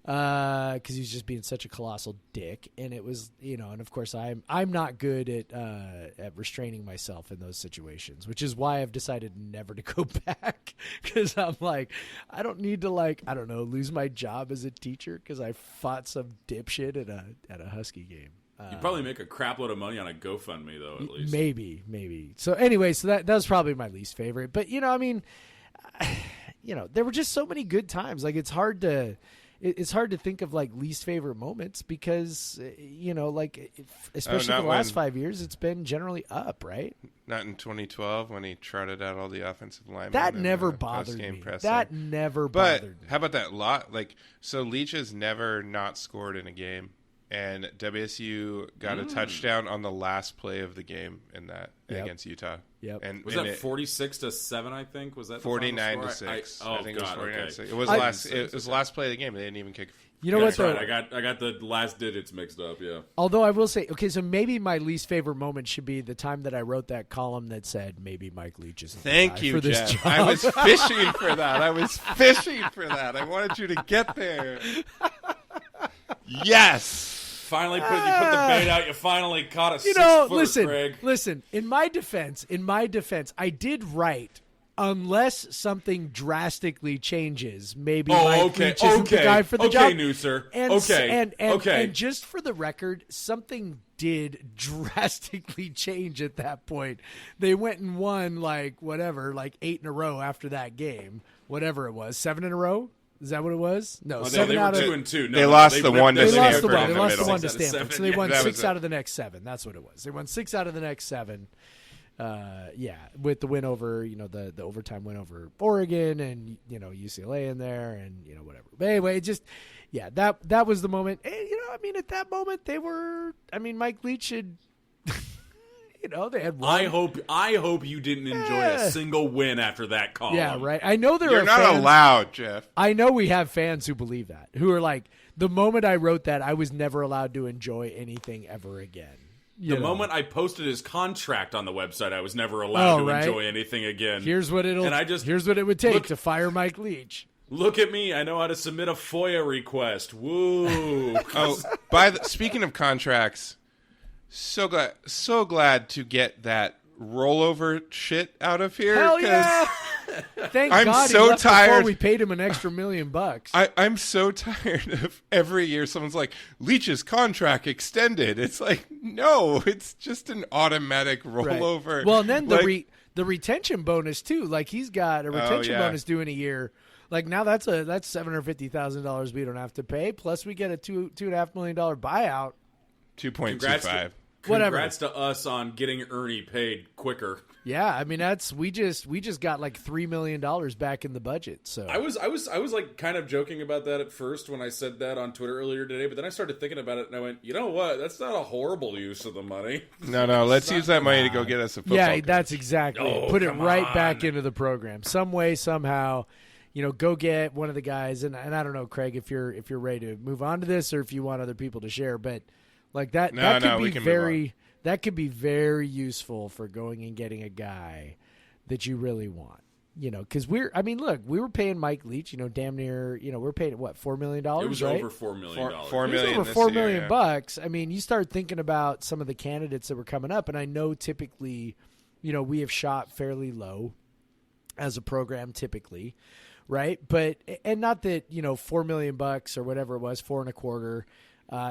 Because he was just being such a colossal dick, and it was, and of course I'm not good at restraining myself in those situations, which is why I've decided never to go back. Because I'm like, I don't need to lose my job as a teacher because I fought some dipshit at a Husky game. You'd probably make a crap load of money on a GoFundMe though, at least. Maybe. So anyway, that was probably my least favorite. But there were just so many good times. Like it's hard to think of like least favorite moments because especially for the last 5 years, it's been generally up, right? Not in 2012 when he trotted out all the offensive linemen. That never bothered me. That never bothered me. How about that lot? So Leach has never not scored in a game, and WSU got a touchdown on the last play of the game in that against Utah. Yep. And Was that 46-7? I think was that 49-6. I think it was 49-6. Okay. It was the last play of the game. They didn't even kick. You know what? That's right. I got the last digits mixed up. Yeah. Although I will say, okay, so maybe my least favorite moment should be the time that I wrote that column that said maybe Mike Leach isn't the guy for this Jeff. job. I was fishing for that. I wanted you to get there. Yes. Finally, you put the bait out. You finally caught a 6 foot, Craig. Listen. In my defense, I did write, unless something drastically changes, maybe Mike Leach isn't the guy for the job. Okay, new sir. And just for the record, something did drastically change at that point. They went and won 8 in a row after that game, whatever it was, 7 in a row. Is that what it was? No, 7 they were out of 2-2. They lost the one to Stanford. They lost the one to Stanford. So they won Yeah. 6 out of the next 7. That's what it was. They won 6 out of the next 7. With the win over, the overtime win over Oregon and UCLA in there and whatever. But anyway, that was the moment. And, at that moment they were. Mike Leach had. They had one. I hope you didn't enjoy a single win after that column. Yeah, right. I know You're not fans, allowed, Jeff. I know we have fans who believe that, who are like, the moment I wrote that, I was never allowed to enjoy anything ever again. The moment I posted his contract on the website, I was never allowed to enjoy anything again. Here's what it would take to fire Mike Leach. Look at me. I know how to submit a FOIA request. Woo. Speaking of contracts, so glad to get that rollover shit out of here. Hell yeah! Thank I'm God so he left tired. before we paid him an extra $1 million. I'm so tired of every year someone's like, Leach's contract extended. It's like, no, it's just an automatic rollover. Right. Well, and then the retention bonus too. Like he's got a retention bonus due in a year. Like now that's $750,000 we don't have to pay. Plus we get a $2.5 million buyout. 2.25. Whatever. Congrats to us on getting Ernie paid quicker. Yeah, we just got like $3 million back in the budget. So I was like kind of joking about that at first when I said that on Twitter earlier today, but then I started thinking about it and I went, you know what? That's not a horrible use of the money. No, let's use that money to go get us a football. Yeah, coach. That's exactly it. Put it right back into the program. Some way, somehow, go get one of the guys. And I don't know, Craig, if you're ready to move on to this or if you want other people to share, but like that that could be very useful for going and getting a guy that you really want. Because we were paying Mike Leach, damn near, we're paying what, $4 million? It was right? over $4 million. $4 million. It was over $4 million bucks. You start thinking about some of the candidates that were coming up, and I know typically, we have shot fairly low as a program typically, right? But and not that $4 million bucks or whatever it was, 4.25.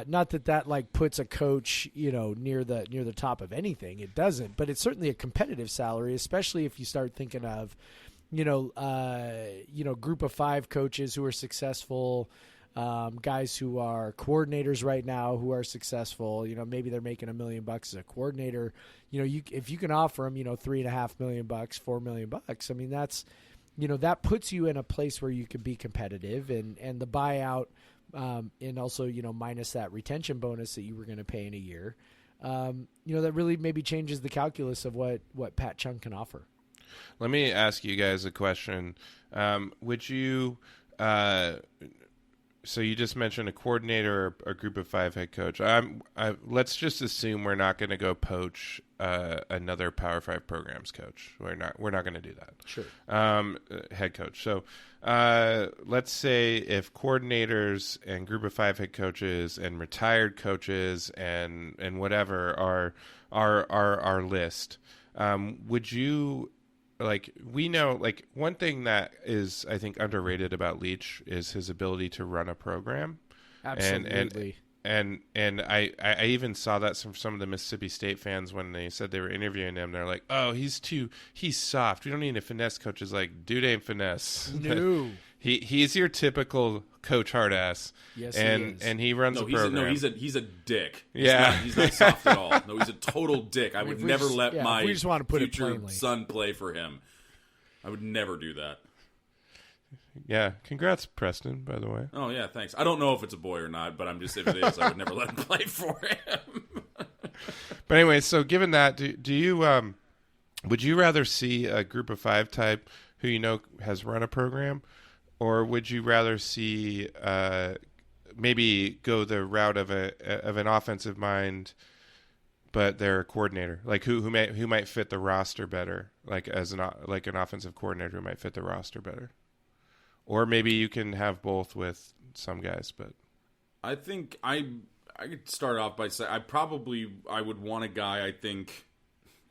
Not that like puts a coach, near the top of anything. It doesn't, but it's certainly a competitive salary, especially if you start thinking of, group of 5 coaches who are successful, guys who are coordinators right now who are successful. Maybe they're making $1 million as a coordinator. If you can offer them, $3.5 million, $4 million. I mean, that's, that puts you in a place where you can be competitive, and the buyout, and also, minus that retention bonus that you were going to pay in a year, that really maybe changes the calculus of what Pat Chung can offer. Let me ask you guys a question. Would you, so you just mentioned a coordinator or a group of 5 head coach. Let's just assume we're not going to go poach another Power 5 programs coach. We're not going to do that. Sure. Head coach. So let's say if coordinators and group of 5 head coaches and retired coaches and whatever are our list, would you, like, we know, like, one thing that is, I think, underrated about Leach is his ability to run a program. Absolutely. And I even saw that from some of the Mississippi State fans when they said they were interviewing him. They're like, "Oh, he's soft. We don't need a finesse coach." Is like, dude ain't finesse. No. He's your typical coach hard ass. Yes, and he is. and he runs a program. He's a dick. Yeah. He's not soft at all. No, he's a total dick. I would never let my we just want to put it future plainly. son play for him. I would never do that. Yeah, congrats, Preston, by the way. Oh, yeah, thanks. I don't know if it's a boy or not, but if it is, I would never let him play for him. But anyway, so given that, do you would you rather see a group of 5 type who has run a program, or would you rather see maybe go the route of an offensive mind, but they're a coordinator, like who might fit the roster better, like as an offensive coordinator who might fit the roster better? Or maybe you can have both with some guys, but I think I could start off by saying I would want a guy, I think,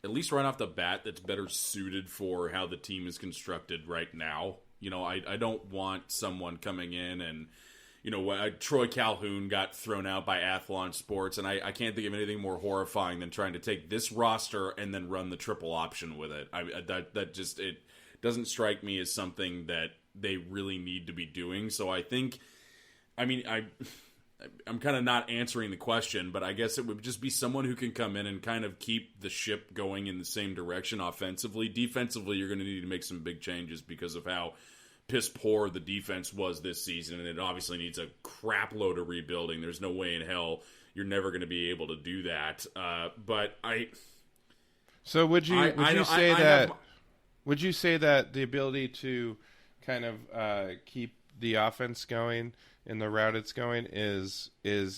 at least right off the bat, that's better suited for how the team is constructed right now. I don't want someone coming in and, Troy Calhoun got thrown out by Athlon Sports, and I can't think of anything more horrifying than trying to take this roster and then run the triple option with it. That just, it doesn't strike me as something that they really need to be doing. So I think, I'm kind of not answering the question, but I guess it would just be someone who can come in and kind of keep the ship going in the same direction offensively. Defensively, you're going to need to make some big changes because of how piss poor the defense was this season, and it obviously needs a crap load of rebuilding. There's no way in hell you're never going to be able to do that. So would you say that the ability to kind of keep the offense going in the route it's going is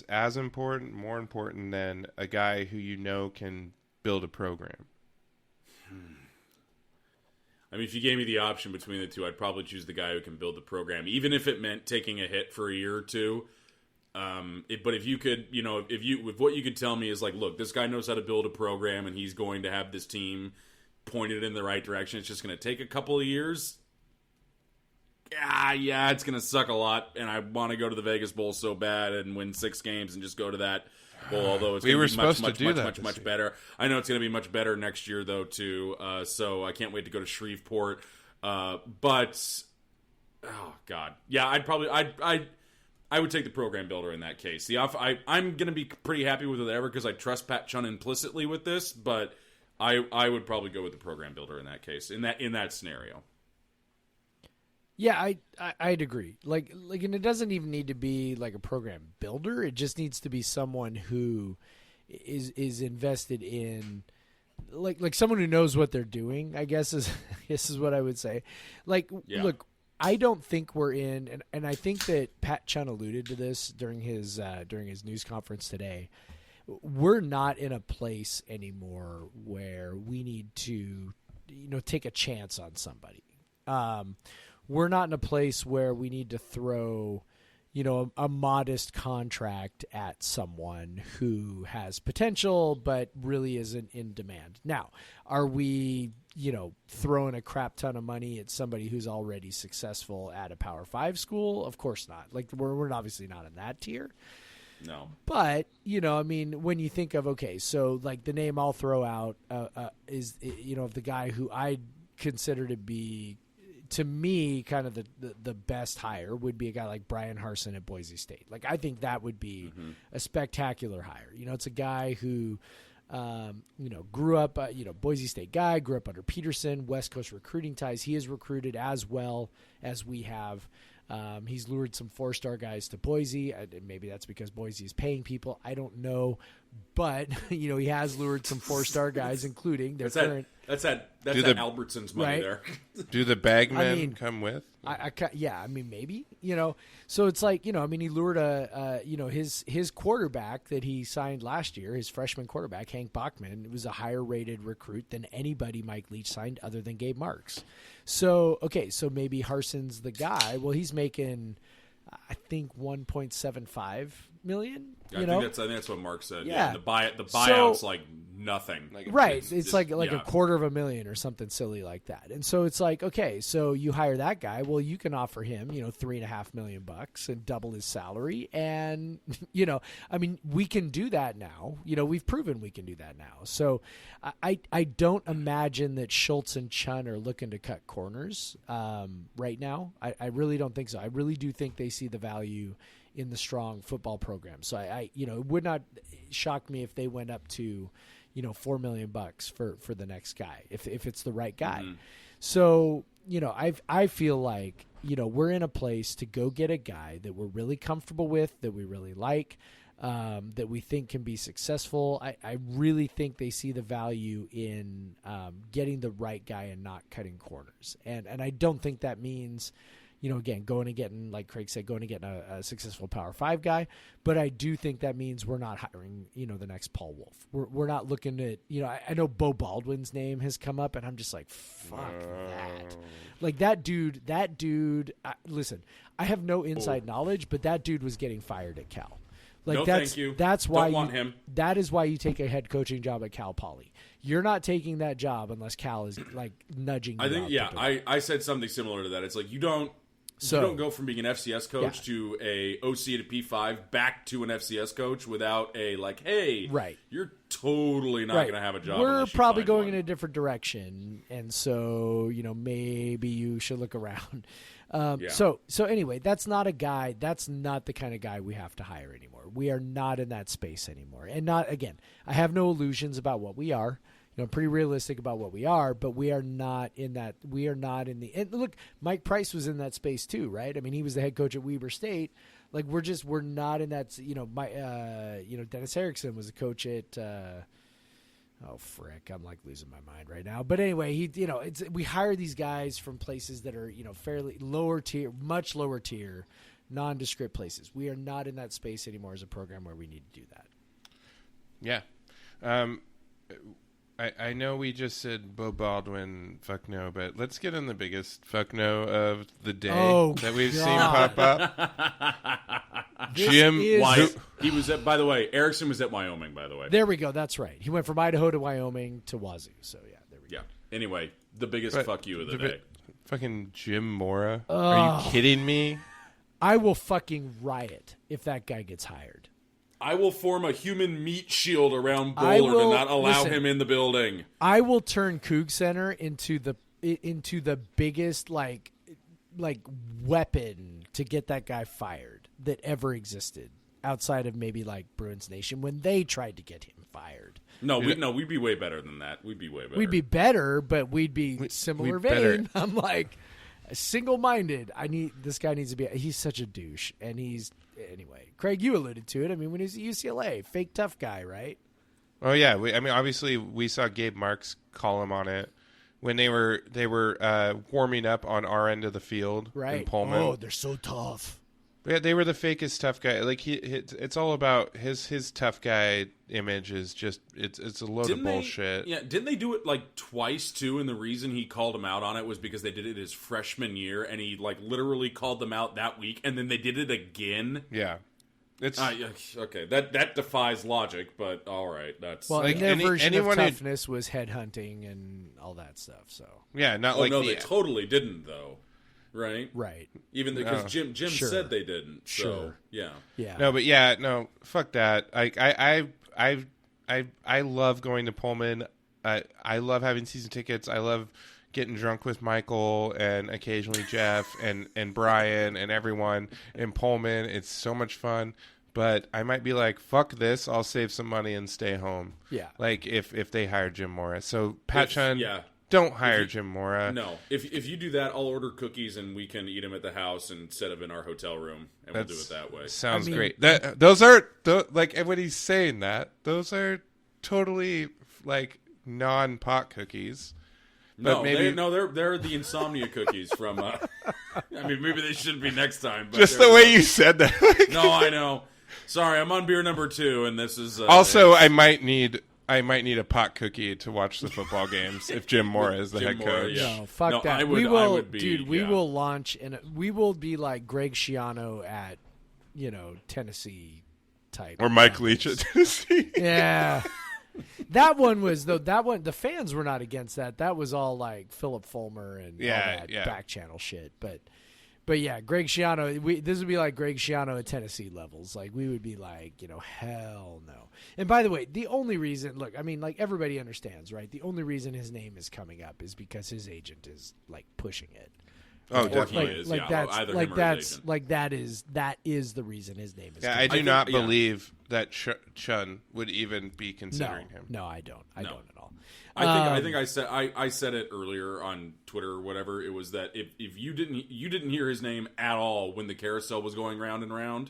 as important, more important than a guy who can build a program? If you gave me the option between the two, I'd probably choose the guy who can build the program, even if it meant taking a hit for a year or two. But if you could, if what you could tell me is like, look, this guy knows how to build a program and he's going to have this team pointed in the right direction. It's just going to take a couple of years. Yeah, it's going to suck a lot, and I want to go to the Vegas Bowl so bad and win 6 games and just go to that bowl, although it's going to be much better. I know it's going to be much better next year, though, too, so I can't wait to go to Shreveport. But, oh, God. Yeah, I would take the program builder in that case. I'm going to be pretty happy with whatever because I trust Pat Chun implicitly with this, but I would probably go with the program builder in that case, in that scenario. Yeah, I'd agree. Like, and it doesn't even need to be like a program builder. It just needs to be someone who is invested in, like someone who knows what they're doing. I guess is what I would say. Like, yeah. Look, I don't think we're in, and I think that Pat Chun alluded to this during his news conference today. We're not in a place anymore where we need to, take a chance on somebody. We're not in a place where we need to throw, a modest contract at someone who has potential but really isn't in demand. Now, are we, throwing a crap ton of money at somebody who's already successful at a Power 5 school? Of course not. Like, we're obviously not in that tier. No. But, when you think of, okay, so like the name I'll throw out is, of the guy who I consider to be, to me, kind of the best hire would be a guy like Brian Harsin at Boise State. Like, I think that would be a spectacular hire. It's a guy who, grew up, Boise State guy, grew up under Peterson, West Coast recruiting ties. He has recruited as well as we have. He's lured some 4-star guys to Boise. Maybe that's because Boise is paying people. I don't know. But, he has lured some 4-star guys, including their current. That's Albertson's money there. Do the bagmen come with? Maybe. So it's like, he lured his quarterback that he signed last year, his freshman quarterback, Hank Bachman. It was a higher rated recruit than anybody Mike Leach signed other than Gabe Marks. So maybe Harsin's the guy. Well, he's making, I think, $1.75 million. I think that's what Mark said. Yeah. The buyout's like nothing. It's like $250,000 or something silly like that. And so it's like, okay, so you hire that guy. Well, you can offer him, $3.5 million and double his salary. And, we can do that now. We've proven we can do that now. So I don't imagine that Schultz and Chun are looking to cut corners right now. I really don't think so. I really do think they see the value in the strong football program. So it would not shock me if they went up to, $4 million for the next guy, if it's the right guy. Mm-hmm. So, I feel like, we're in a place to go get a guy that we're really comfortable with, that we really like, that we think can be successful. I really think they see the value in getting the right guy and not cutting corners. And I don't think that means, again, going and getting, like Craig said, going and getting a successful Power 5 guy. But I do think that means we're not hiring, the next Paul Wolf. We're not looking at, I know Beau Baldwin's name has come up, and I'm just like, fuck that. Like, that dude, listen, I have no inside knowledge, but that dude was getting fired at Cal. Like, thank you. That's why don't want him. That is why you take a head coaching job at Cal Poly. You're not taking that job unless Cal is like nudging you. I think, I said something similar to that. It's like you don't go from being an FCS coach to a OC to P5 back to an FCS coach without a hey, you're totally not going to have a job. We're probably going in a different direction, and so maybe you should look around. So anyway, that's not the kind of guy we have to hire anymore. We are not in that space anymore, and I have no illusions about what we are. Pretty realistic about what we are, but we are not in that. We are not in the. And look, Mike Price was in that space too, right? I mean, he was the head coach at Weber State. Like, we're not in that. Dennis Erickson was a coach at. Oh frick! I'm like losing my mind right now. But anyway, we hire these guys from places that are fairly lower tier, much lower tier, nondescript places. We are not in that space anymore as a program where we need to do that. Yeah. I know we just said Beau Baldwin, fuck no, but let's get in the biggest fuck no of the day that we've seen pop up. Jim he was at, by the way, Erickson was at Wyoming, by the way. There we go. That's right. He went from Idaho to Wyoming to Wazoo. So, yeah, there we go. Anyway, the biggest fuck you of the day. Fucking Jim Mora. Are you kidding me? I will fucking riot if that guy gets hired. I will form a human meat shield around Bowler to not allow him in the building. I will turn CougCenter into the biggest like weapon to get that guy fired that ever existed outside of maybe like Bruins Nation when they tried to get him fired. We'd be way better than that. We'd be way better. We'd be better, but we'd be similar vein. Better. I'm like single-minded. This guy needs to be. He's such a douche, and he's. Anyway, Craig, you alluded to it. I mean, when he was at UCLA, fake tough guy, right? Oh yeah. Obviously, we saw Gabe Marks call him on it when they were warming up on our end of the field in Pullman. Oh, they're so tough. Yeah, they were the fakest tough guy. Like it's all about his tough guy image is just it's a load of bullshit. Didn't they do it like twice too? And the reason he called him out on it was because they did it his freshman year, and he like literally called them out that week, and then they did it again. Yeah, it's okay. That defies logic, but all right. That's like their version of toughness was headhunting and all that stuff. So yeah, they totally didn't though. Right. Even because Jim said they didn't. So, yeah. No, but fuck that. I love going to Pullman. I love having season tickets. I love getting drunk with Michael and occasionally Jeff and Brian and everyone in Pullman. It's so much fun. But I might be like, fuck this. I'll save some money and stay home. Yeah. Like if they hire Jim Mora. So Pat Chun, don't hire Jim Mora. No. If you do that, I'll order cookies and we can eat them at the house instead of in our hotel room, and we'll do it that way. Sounds great. Those are like when he's saying that, those are totally like non-pot cookies. But they're the insomnia cookies from. I mean, maybe they shouldn't be next time. But just the way you said that. No, I know. Sorry, I'm on beer number 2, and this is. Also, I might need a pot cookie to watch the football games if Jim Mora is the head coach. No, fuck that. We will launch, and we will be like Greg Schiano at, Tennessee type. Or Mike Leach at Tennessee. Yeah. That one was the fans were not against that. That was all like Philip Fulmer and all that back channel shit. But yeah, Greg Schiano. This would be like Greg Schiano at Tennessee levels. Like we would be like, hell no. And by the way, the only reason, look, I mean, like everybody understands, right? The only reason his name is coming up is because his agent is like pushing it. Oh, definitely. That is the reason his name is. Yeah, I do not believe that Chun would even be considering him. No, I don't. I don't at all. I think I said it earlier on Twitter or whatever. It was that if you didn't hear his name at all when the carousel was going round and round,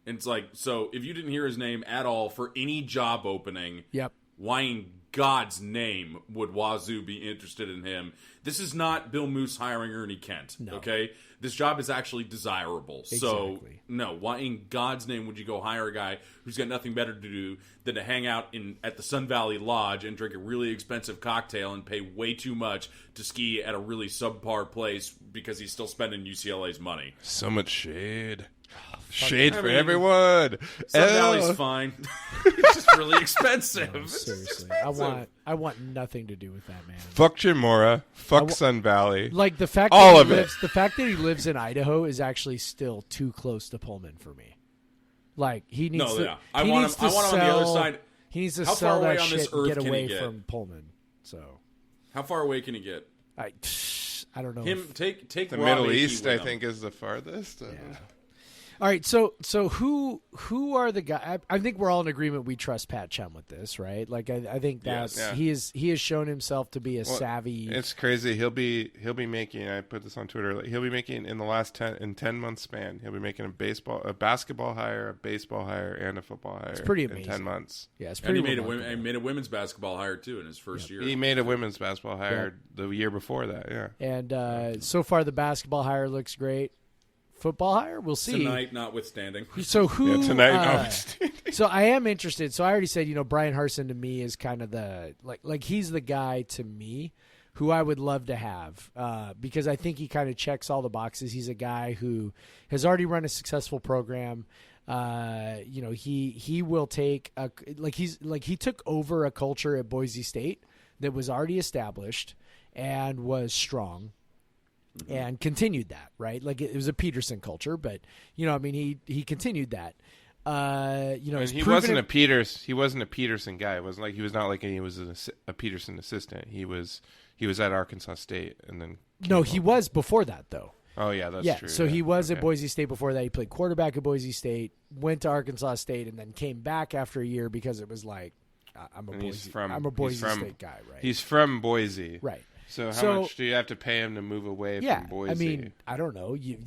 and it's like, so if you didn't hear his name at all for any job opening, yep. Why in God's name would Wazoo be interested in him? This is not Bill Moose hiring Ernie Kent, okay? This job is actually desirable. Exactly. So, no, why in God's name would you go hire a guy who's got nothing better to do than to hang out at the Sun Valley Lodge and drink a really expensive cocktail and pay way too much to ski at a really subpar place because he's still spending UCLA's money? So much shade. Shade for everyone. Sun Valley's fine. It's just really expensive. No, seriously, I want nothing to do with that man. Fuck Jim Mora. Fuck Sun Valley. Like the fact the fact that he lives in Idaho is actually still too close to Pullman for me. Like he needs to. I want him on the other side. He needs to sell that shit and get away from Pullman. So, how far away can he get? I don't know. Take the Middle East. I think is the farthest. Yeah. All right, so who are the guys? I think we're all in agreement. We trust Pat Chun with this, right? Like I think that he has shown himself to be a savvy. It's crazy. He'll be making. I put this on Twitter. Like, he'll be making in the last 10 month span. He'll be making a basketball hire, a baseball hire, and a football hire. It's pretty amazing. In 10 months. Yeah, it's pretty. And he made a women's basketball hire too in his first year. He made a women's basketball hire the year before that. Yeah, and so far the basketball hire looks great. Football hire? We'll see. Tonight, notwithstanding. So who? Tonight, notwithstanding. So I am interested. So I already said, Brian Harsin to me is kind of the like he's the guy to me who I would love to have because I think he kind of checks all the boxes. He's a guy who has already run a successful program. He will take he took over a culture at Boise State that was already established and was strong. And continued that, right? Like it was a Peterson culture, but he continued that. He wasn't a Peterson guy. It wasn't like he was not like he was a Peterson assistant. He was at Arkansas State and then he was before that though. Oh yeah, that's true. So he was at Boise State before that. He played quarterback at Boise State, went to Arkansas State, and then came back after a year because it was like I'm a Boise State guy, right? He's from Boise, right? So how much do you have to pay him to move away from Boise? I mean, I don't know. He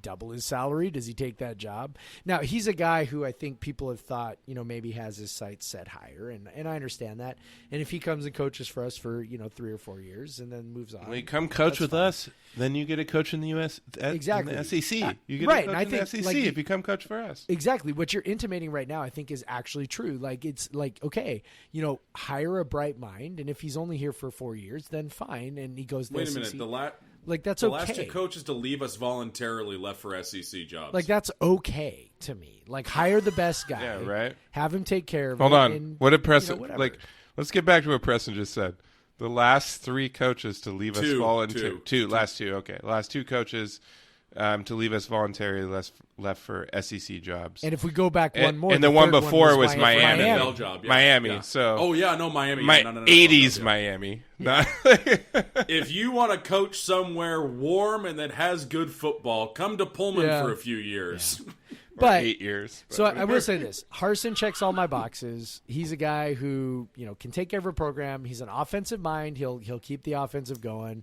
double his salary? Does he take that job? Now, he's a guy who I think people have thought, maybe has his sights set higher, and I understand that. And if he comes and coaches for us for, 3 or 4 years and then moves on. When you come coach with us, then you get a coach in the U.S. Exactly. In the SEC. You get a coach in the SEC if you come coach for us. Exactly. What you're intimating right now, I think, is actually true. Like, it's like, okay, hire a bright mind, and if he's only here for 4 years, then fine, and he goes to Wait the a minute. minute. That's the okay. last 2 coaches to leave us voluntarily left for SEC jobs. Like, that's okay to me. Like, hire the best guy. Yeah, right. Have him take care of it. Hold on. What did Preston let's get back to what Preston just said. The last 3 coaches to leave us voluntarily. Last two coaches to leave us voluntarily left for SEC jobs. And if we go back one more, and the one third before was Miami. NFL job, yeah. Miami. Yeah. So Miami. My No, 80s yeah. Miami. If you want to coach somewhere warm and that has good football, come to Pullman for a few years. Yeah. But 8 years. So I will say this: Harsin checks all my boxes. He's a guy who can take care of a program. He's an offensive mind. He'll keep the offense going.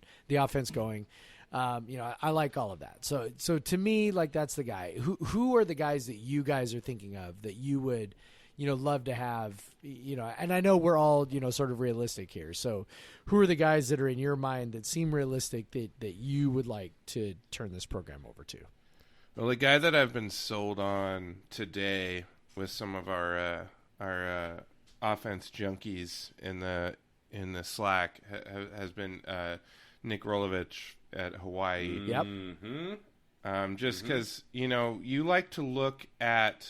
I like all of that. So to me, like, that's the guy. Who are the guys that you guys are thinking of that you would love to have? And I know we're all sort of realistic here. So who are the guys that are in your mind that seem realistic that you would like to turn this program over to? Well, the guy that I've been sold on today with some of our offense junkies in the Slack has been Nick Rolovich at Hawaii. Yep. Just because you like to look at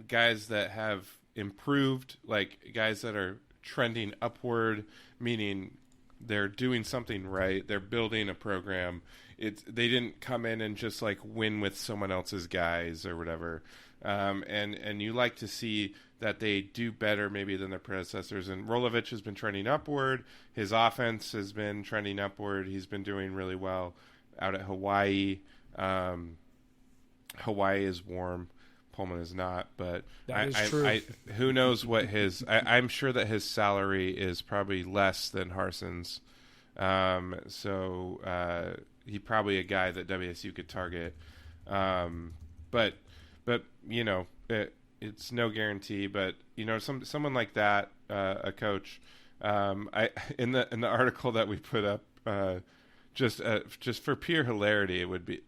guys that have improved, like guys that are trending upward, meaning they're doing something right. They're building a program. They didn't come in and just like win with someone else's guys or whatever. And you like to see that they do better maybe than their predecessors. And Rolovich has been trending upward. His offense has been trending upward. He's been doing really well out at Hawaii. Hawaii is warm. Pullman is not, but that is true. Who knows what I'm sure that his salary is probably less than Harsin's. So he's probably a guy that WSU could target. But it's no guarantee. But someone like that, a coach. In the article that we put up, just for pure hilarity, it would be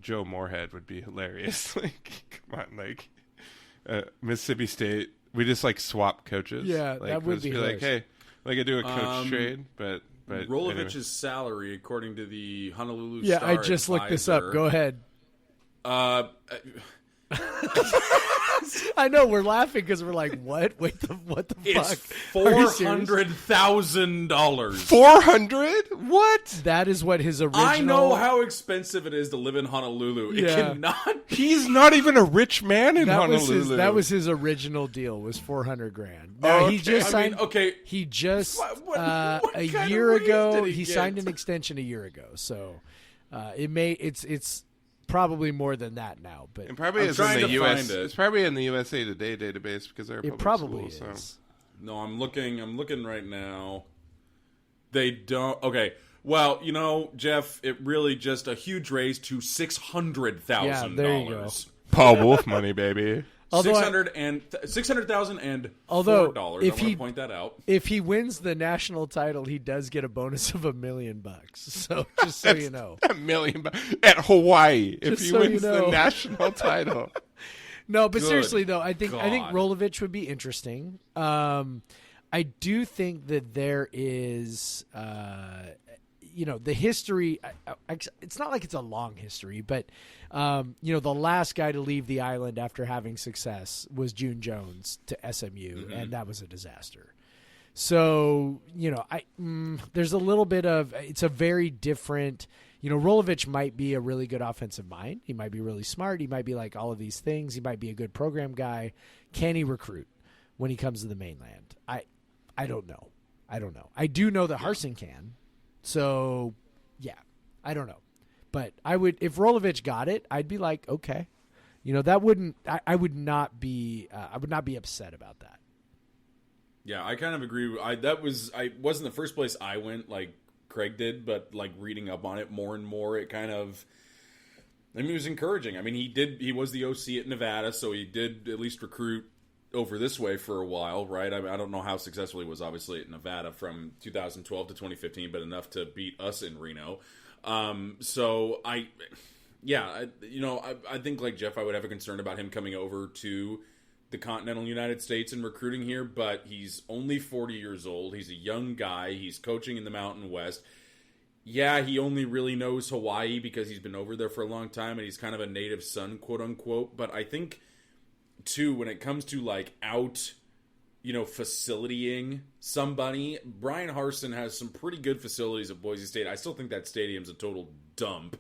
Joe Moorhead would be hilarious. Like, come on, like Mississippi State, we just like swap coaches. Yeah, like, that would be like, hey, like I do a coach trade, but Rolovich's salary, according to the Honolulu yeah, Star I just looked this up. Go ahead. I know we're laughing because we're like, what? Wait, what the it's fuck? $400,000. $400? What? That is what his original. I know how expensive it is to live in Honolulu. It Yeah. cannot. He's not even a rich man in Honolulu. That was his original deal. Was $400,000. Now he just signed. He just what a kind of year raise ago. did He he get? signed an extension a year ago. So it's probably more than that now. But It probably I'm is in trying the to US. find it. It's probably in the USA Today database because they're a it public probably school, is. So. No, I'm looking right now. They don't. Okay. Well, Jeff, it really just a huge raise to $600,000. Yeah, there you go. Paul Wolf money, baby. Although $600,000 and Although, $4. I want to point that out. If he wins the national title, he does get a bonus of $1 million. So just so you know, $1 million at Hawaii if Just he so wins you know. the national title. no. But Good seriously though, I think God. Rolovich would be interesting. I do think that there is, the history. It's not like it's a long history, but the last guy to leave the island after having success was June Jones to SMU, and that was a disaster. So there's a little bit of it's a very different. Rolovich might be a really good offensive mind. He might be really smart. He might be like all of these things. He might be a good program guy. Can he recruit when he comes to the mainland? I don't know. I do know that Harsin can. So, yeah, I don't know. But I would, if Rolovich got it, I'd be like, okay, that wouldn't. I would not be upset about that. Yeah, I kind of agree. I wasn't the first place I went like Craig did, but like reading up on it more and more, it kind of. It was encouraging. I mean, he was the OC at Nevada, so he did at least recruit over this way for a while, right? I don't know how successful he was, obviously, at Nevada from 2012 to 2015, but enough to beat us in Reno. So I think like Jeff, I would have a concern about him coming over to the continental United States and recruiting here, but he's only 40 years old. He's a young guy. He's coaching in the Mountain West. Yeah, he only really knows Hawaii because he's been over there for a long time, and he's kind of a native son, quote unquote. But I think too, when it comes to like facilitying somebody, Brian Harsin has some pretty good facilities at Boise State. I still think that stadium's a total dump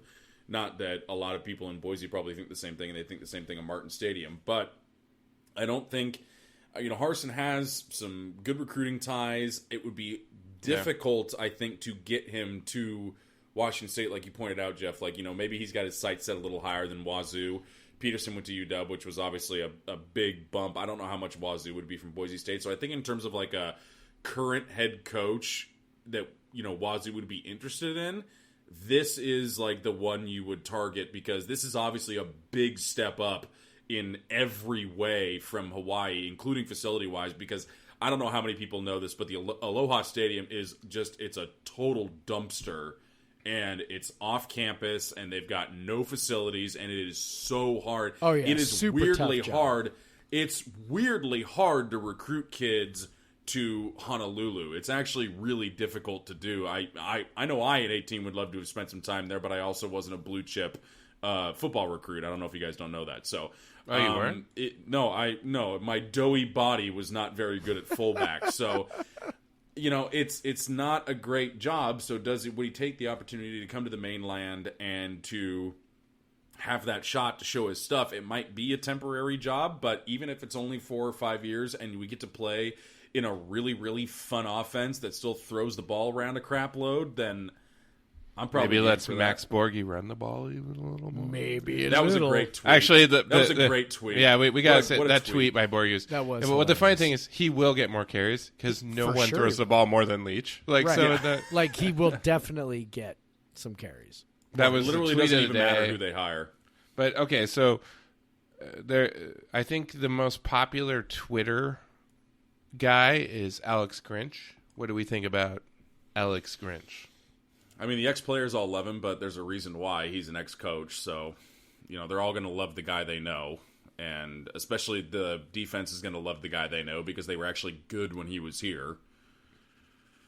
Not that a lot of people in Boise probably think the same thing, and they think the same thing of Martin Stadium. But I don't think, Harsin has some good recruiting ties. It would be difficult, I think, to get him to Washington State, like you pointed out, Jeff. Like, maybe he's got his sights set a little higher than Wazoo. Peterson went to UW, which was obviously a big bump. I don't know how much Wazoo would be from Boise State. So I think in terms of like a current head coach that, Wazoo would be interested in, this is like the one you would target, because this is obviously a big step up in every way from Hawaii, including facility-wise, because I don't know how many people know this, but the Aloha Stadium is it's a total dumpster. And it's off campus, and they've got no facilities, and it is so hard. Oh, yeah. It is Super weirdly tough job. hard. It's weirdly hard to recruit kids to Honolulu. It's actually really difficult to do. I know I at 18 would love to have spent some time there, but I also wasn't a blue chip football recruit. I don't know if you guys don't know that. So, oh, you weren't? No, my doughy body was not very good at fullback. So. It's not a great job. So would he take the opportunity to come to the mainland and to have that shot to show his stuff? It might be a temporary job, but even if it's only 4 or 5 years and we get to play in a really, really fun offense that still throws the ball around a crap load, then I'm probably maybe let's Max Borghi run the ball even a little more. Maybe that was a great tweet. Actually, that was a great tweet. Yeah, we gotta say what a that tweet by Borghi. That was. But the funny thing is, he will get more carries because no For one sure. throws the ball more than Leach. Like Right. so, Yeah. Like he will definitely get some carries. that was Literally the tweet doesn't of even the matter day. who they hire. But okay, so I think the most popular Twitter guy is Alex Grinch. What do we think about Alex Grinch? I mean, the ex-players all love him, but there's a reason why. He's an ex-coach, so, they're all going to love the guy they know. And especially the defense is going to love the guy they know because they were actually good when he was here.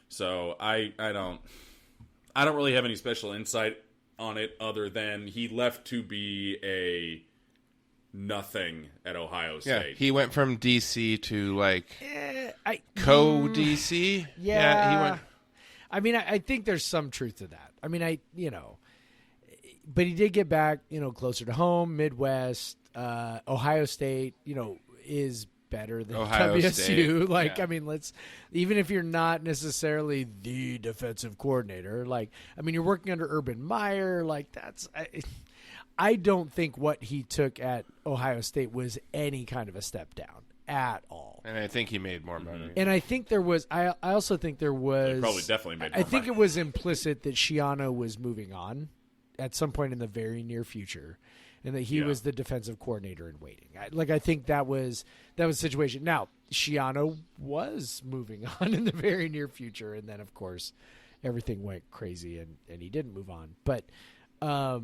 So I don't really have any special insight on it other than he left to be a nothing at Ohio State. Yeah, he went from DC to like DC. Yeah, he went. I mean, I think there's some truth to that. I mean, but he did get back, closer to home, Midwest, Ohio State, is better than Ohio WSU. State, Like, yeah. I mean, even if you're not necessarily the defensive coordinator, like, I mean, you're working under Urban Meyer, like I don't think what he took at Ohio State was any kind of a step down at all. And I think he made more money. And I think there was. I also think there was. He probably definitely made more I think money. it was implicit that Shiano was moving on at some point in the very near future, and that he was the defensive coordinator in waiting. I think that was the situation. Now Shiano was moving on in the very near future, and then of course everything went crazy, and he didn't move on. But I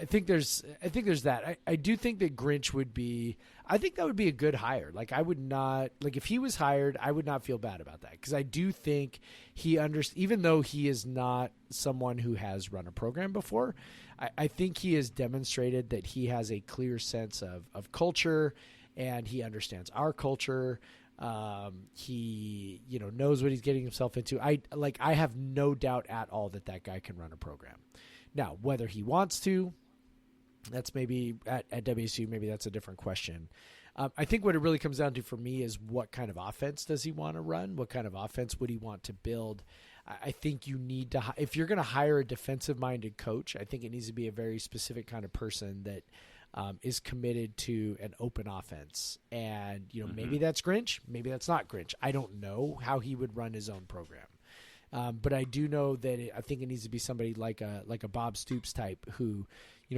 think there's that. I do think that Grinch would be. I think that would be a good hire. Like, I would not, like, if he was hired, I would not feel bad about that, because I do think even though he is not someone who has run a program before, I think he has demonstrated that he has a clear sense of culture, and he understands our culture. He knows what he's getting himself into. I have no doubt at all that guy can run a program. Now, whether he wants to, that's maybe at WSU, maybe that's a different question. I think what it really comes down to for me is what kind of offense does he want to run? What kind of offense would he want to build? I think you need to, if you're going to hire a defensive-minded coach, I think it needs to be a very specific kind of person that is committed to an open offense. And, maybe that's Grinch, maybe that's not Grinch. I don't know how he would run his own program. But I do know that I think it needs to be somebody like a Bob Stoops type who,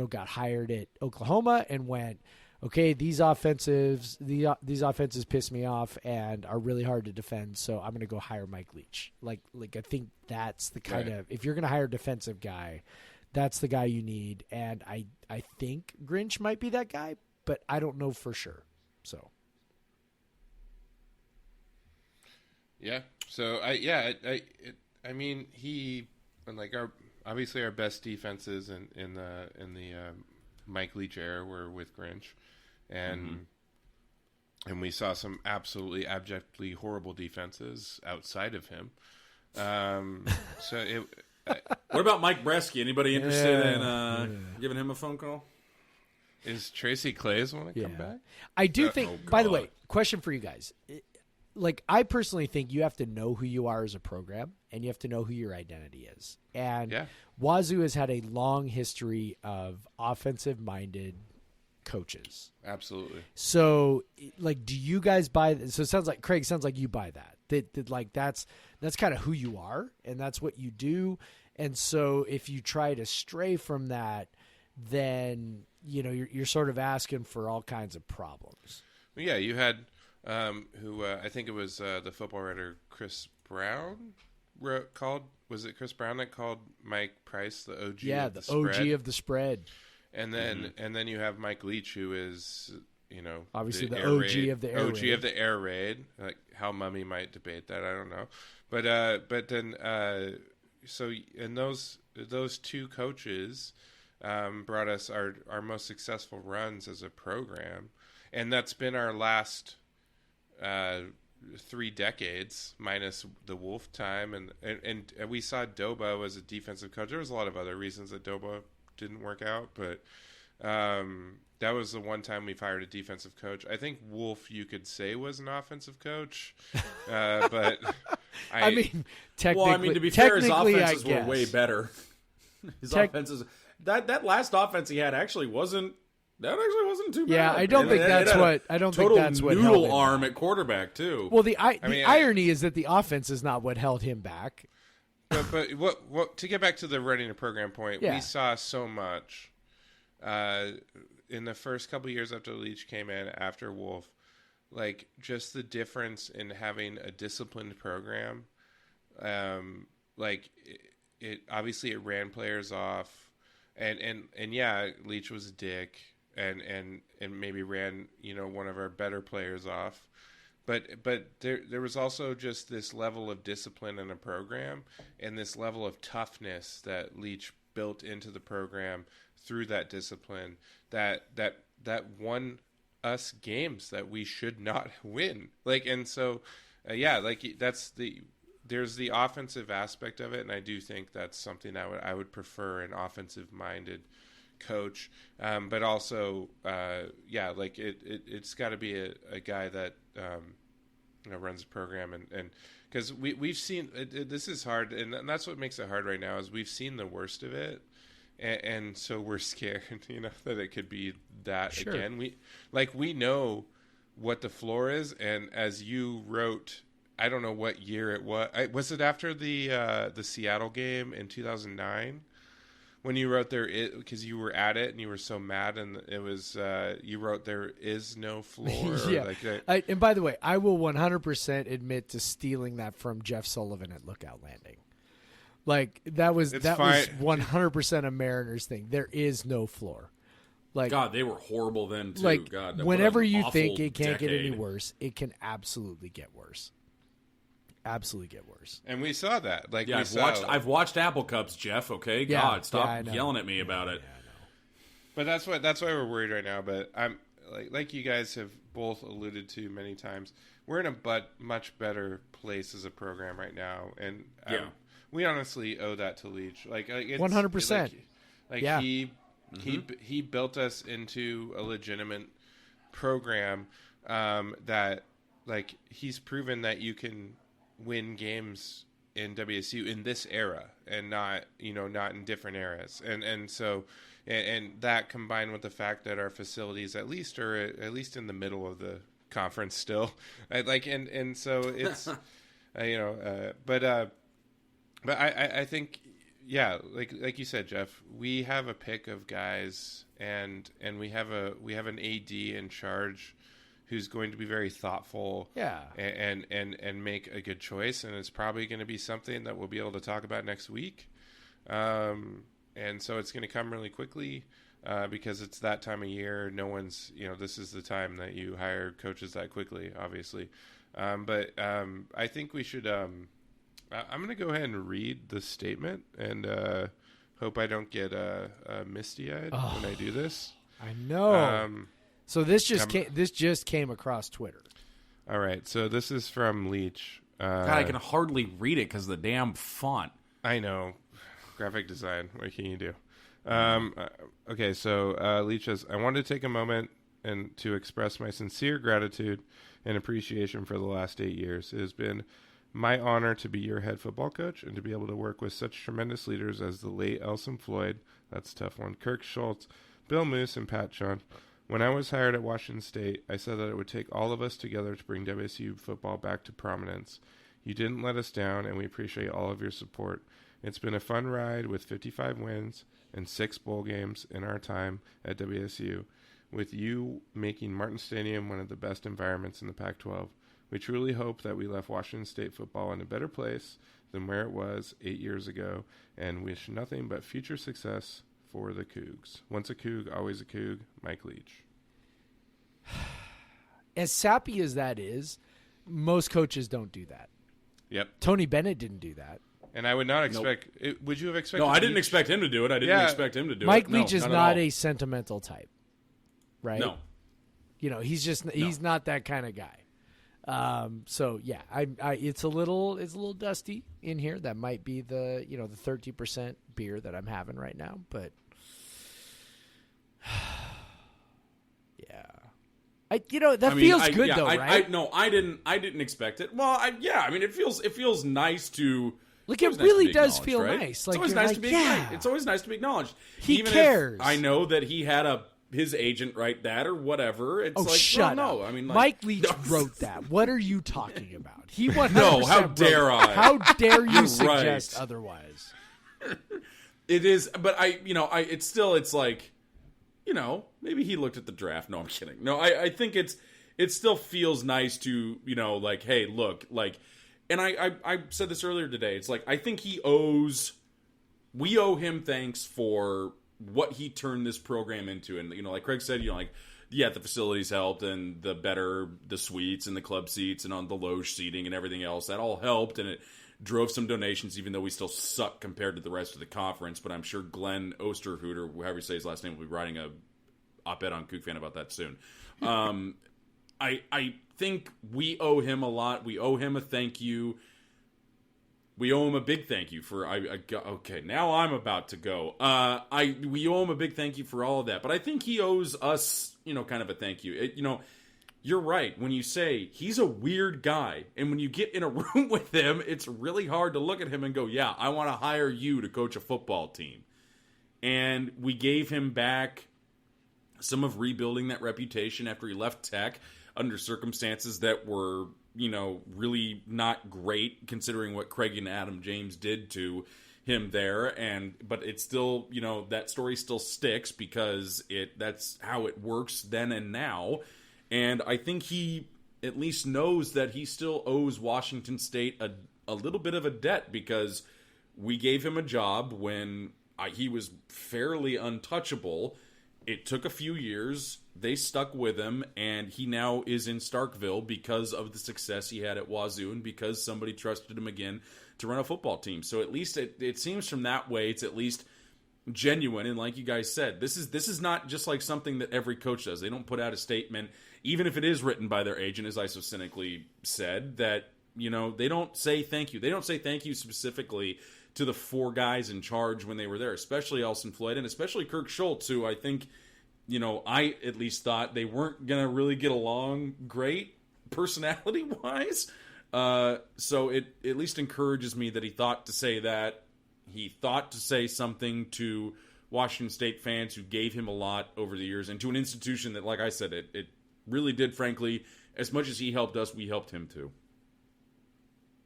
got hired at Oklahoma and went, okay, these offenses piss me off and are really hard to defend, so I'm going to go hire Mike Leach. Like I think that's the kind of, if you're going to hire a defensive guy, that's the guy you need. And I think Grinch might be that guy, but I don't know for sure. So. Yeah. So I mean, he, like, obviously our best defenses in the Mike Leach era were with Grinch, and we saw some absolutely abjectly horrible defenses outside of him. So What about Mike Bresky? Anybody interested in giving him a phone call? Is Tracy Clays want to come back? I do think. oh, By the God. way, question for you guys. Like, I personally think you have to know who you are as a program, and you have to know who your identity is. And Wazoo has had a long history of offensive-minded coaches. Absolutely. So, like, do you guys buy? So it sounds like Craig. Sounds like you buy that. That like that's kind of who you are, and that's what you do. And so, if you try to stray from that, then you're sort of asking for all kinds of problems. Well, yeah, you had who I think it was the football writer Chris Brown called. Was it Chris Brown that called Mike Price the OG? Yeah, of the OG spread? of the spread. And then you have Mike Leach, who is obviously the air OG raid, of the air OG raid. of the air raid. Like how Mummy might debate that, I don't know. But then so and those two coaches brought us our most successful runs as a program, and that's been our last 3 decades minus the Wolf time, and we saw Dobo as a defensive coach. There was a lot of other reasons that Dobo didn't work out, but that was the one time we've hired a defensive coach. I think Wolf, you could say, was an offensive coach, but I mean, technically, well, I mean, to be fair, his offenses I were guess. way better. His offenses, that last offense he had actually wasn't too bad. Yeah, I don't think that's what. I don't think that's what. Total held him arm back. at quarterback too. Well, the irony is that the offense is not what held him back. But what to get back to the running a program point, Yeah. we saw so much in the first couple of years after Leach came in, after Wolf, like just the difference in having a disciplined program. Like it obviously it ran players off, and yeah, Leach was a dick, and maybe ran one of our better players off. But there was also just this level of discipline in a program and this level of toughness that Leach built into the program through that discipline that won us games that we should not win. Like, and so there's the offensive aspect of it, and I do think that's something that I would prefer an offensive minded coach, but also like it's got to be a guy that runs a program, and because we've seen this is hard, and that's what makes it hard right now is we've seen the worst of it, and so we're scared that it could be that again. We know what the floor is, and as you wrote, I don't know what year it was it after the Seattle game in 2009 when you wrote because you were at it and you were so mad, and it was you wrote there is no floor. Yeah. And by the way, I will 100% admit to stealing that from Jeff Sullivan at Lookout Landing. Like that was 100% a Mariners thing. There is no floor. Like God, they were horrible then too. Like God, whenever you think it can't get any worse, it can absolutely get worse. Absolutely get worse. And we saw that. Like, yeah, I've watched Apple Cups, Jeff. Okay, yeah, God, stop yelling at me about it. But that's why we're worried right now. But I'm like you guys have both alluded to many times. We're in a much better place as a program right now, and we honestly owe that to Leach. Like 100%. He built us into a legitimate program that like he's proven that you can win games in WSU in this era and not in different eras, and so that combined with the fact that our facilities at least in the middle of the conference still, and so it's but I think like you said, Jeff, we have a pick of guys and we have an AD in charge who's going to be very thoughtful, and make a good choice, and it's probably going to be something that we'll be able to talk about next week, and so it's going to come really quickly because it's that time of year. No one's, this is the time that you hire coaches that quickly, obviously, but I think we should. I'm going to go ahead and read the statement, and hope I don't get misty-eyed when I do this. I know. So this just came across Twitter. All right, so this is from Leach. God, I can hardly read it because of the damn font. I know. graphic design. What can you do? Okay, so Leach says, I want to take a moment and to express my sincere gratitude and appreciation for the last 8 years. It has been my honor to be your head football coach and to be able to work with such tremendous leaders as the late Elson Floyd, that's a tough one, Kirk Schultz, Bill Moose, and Pat Chun. When I was hired at Washington State, I said that it would take all of us together to bring WSU football back to prominence. You didn't let us down, and we appreciate all of your support. It's been a fun ride with 55 wins and 6 bowl games in our time at WSU, with you making Martin Stadium one of the best environments in the Pac-12. We truly hope that we left Washington State football in a better place than where it was 8 years ago, and wish nothing but future success for the Cougs. Once a Coug, always a Coug. Mike Leach. As sappy as that is, most coaches don't do that. Yep. Tony Bennett didn't do that. And I would not expect would you have expected? No, I didn't expect him to do it. I didn't expect him to do Mike it. Leach is not not a sentimental type, right? No. He's not that kind of guy. So yeah, it's a little dusty in here. That might be the 30% beer that I'm having right now, but yeah, feels good though, right? I didn't expect it. Well, it feels nice to. Look, it really does feel nice. Like, it's always nice to be acknowledged. It's always nice to be acknowledged. He Even cares. If I know that he had his agent write that or whatever. It's shut up. I mean, Mike Leach wrote that. What are you talking about? He 100% No, how dare wrote I? How dare you You're suggest right. otherwise? It is, but it's like, maybe he looked at the draft. No, I'm kidding. No, I think it still feels nice to, like, hey, look, like, and I said this earlier today. It's like, I think we owe him thanks for what he turned this program into. And, like Craig said, the facilities helped and the suites and the club seats and on the loge seating and everything else, that all helped. And it drove some donations, even though we still suck compared to the rest of the conference. But I'm sure Glenn Osterhout, or however you say his last name, will be writing a op-ed on CougFan about that soon. I think we owe him a lot. We owe him a thank you. We owe him a big thank you for. Okay, now I'm about to go. We owe him a big thank you for all of that. But I think he owes us, kind of a thank you. You're right when you say he's a weird guy, and when you get in a room with him, it's really hard to look at him and go, "Yeah, I want to hire you to coach a football team." And we gave him back some of rebuilding that reputation after he left Tech under circumstances that were, really not great considering what Craig and Adam James did to him there. But it's still, that story still sticks because that's how it works then and now. And I think he at least knows that he still owes Washington State a little bit of a debt, because we gave him a job when he was fairly untouchable. It took a few years. They stuck with him, and he now is in Starkville because of the success he had at Wazoo and because somebody trusted him again to run a football team. So at least it seems from that way it's at least genuine. And like you guys said, this is not just like something that every coach does. They don't put out a statement, even if it is written by their agent, as I so cynically said, that they don't say thank you. They don't say thank you specifically to the 4 guys in charge when they were there, especially Elson Floyd and especially Kirk Schultz, who I think, I at least thought they weren't going to really get along great personality-wise. So it at least encourages me that he thought to say that. He thought to say something to Washington State fans who gave him a lot over the years, and to an institution that, like I said, it really did, frankly, as much as he helped us, we helped him too.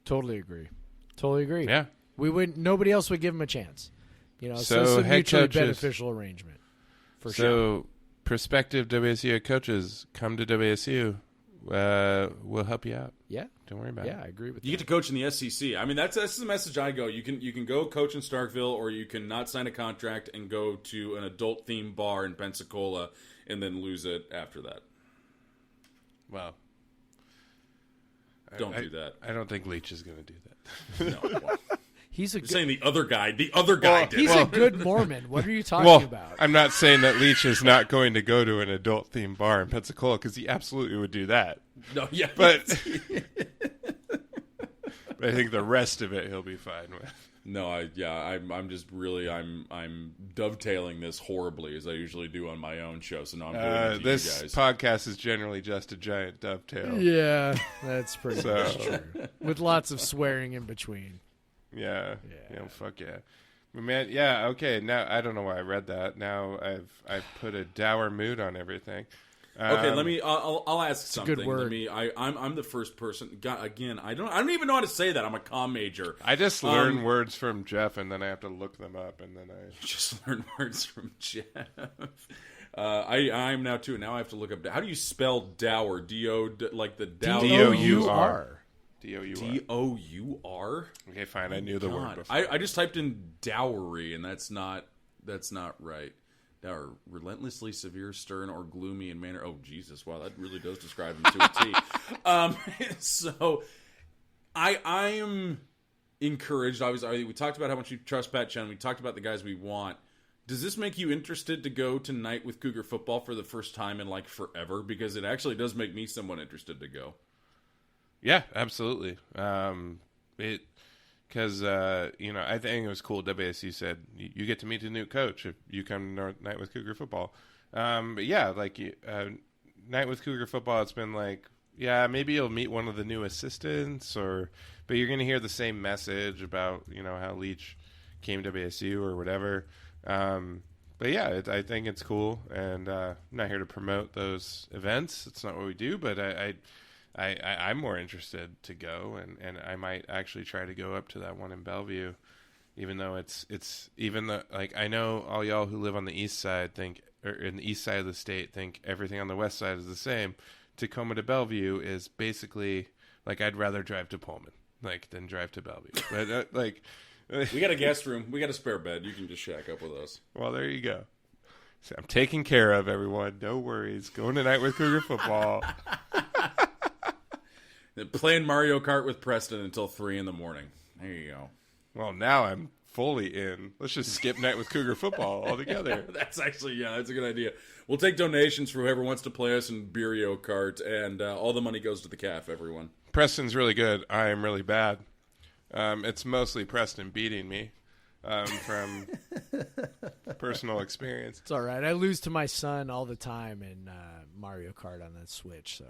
Totally agree. Yeah. Nobody else would give him a chance. So it's a mutually beneficial arrangement. For sure. Prospective WSU coaches, come to WSU. We'll help you out. Yeah. Don't worry about it. Yeah, I agree with you. You get to coach in the SEC. I mean, that's the message I go. You can go coach in Starkville, or you can not sign a contract and go to an adult-themed bar in Pensacola and then lose it after that. Well, don't do that. I don't think Leach is going to do that. No. Well, You're saying the other guy. The other guy did. He's a good Mormon. What are you talking about? I'm not saying that Leach is not going to go to an adult-themed bar in Pensacola, because he absolutely would do that. No, yeah. But I think the rest of it he'll be fine with. No, I'm just really I'm dovetailing this horribly as I usually do on my own show. So now I'm doing it to this you guys. podcast is generally just a giant dovetail. Yeah, that's pretty much true. With lots of swearing in between. Yeah. Fuck yeah. But man, yeah, okay. Now I don't know why I read that. Now I've put a dour mood on everything. Okay, I'll ask something. good word. I'm the first person. God, again, I don't even know how to say that. I'm a comm major. I just learn words from Jeff, and then I have to look them up, and then I just learn words from Jeff. I'm now too. Now I have to look up. How do you spell dour? D-O, like the dour. D-O-U-R. D-O-U-R? Okay, fine. I knew the word before. I just typed in dowry, and that's not right. Dour, relentlessly severe, stern, or gloomy in manner. Oh, Jesus! Wow, that really does describe him to a T. So, I am encouraged. Obviously, we talked about how much you trust Pat Chen. We talked about the guys we want. Does this make you interested to go to Night with Cougar Football for the first time in like forever? Because it actually does make me somewhat interested to go. Yeah, absolutely. Because, I think it was cool. WSU said, you get to meet a new coach if you come to Night with Cougar Football. But yeah, like, Night with Cougar Football, it's been like, yeah, maybe you'll meet one of the new assistants, but you're going to hear the same message about, how Leach came to WSU or whatever. But yeah, I think it's cool, and I'm not here to promote those events. It's not what we do, but I'm more interested to go, and I might actually try to go up to that one in Bellevue, even though it's even the, like, I know all y'all who live on the east side or in the east side of the state think everything on the west side is the same. Tacoma to Bellevue is basically like I'd rather drive to Pullman than drive to Bellevue. But we got a guest room, we got a spare bed. You can just shack up with us. Well, there you go. So I'm taken care of, everyone. No worries. Going tonight with Cougar Football. Playing Mario Kart with Preston until 3 a.m. There you go. Well, now I'm fully in. Let's just skip Night with Cougar Football altogether. That's a good idea. We'll take donations for whoever wants to play us in Mario Kart, and all the money goes to the CAF, everyone. Preston's really good. I am really bad. It's mostly Preston beating me from personal experience. It's all right. I lose to my son all the time in Mario Kart on that Switch, so...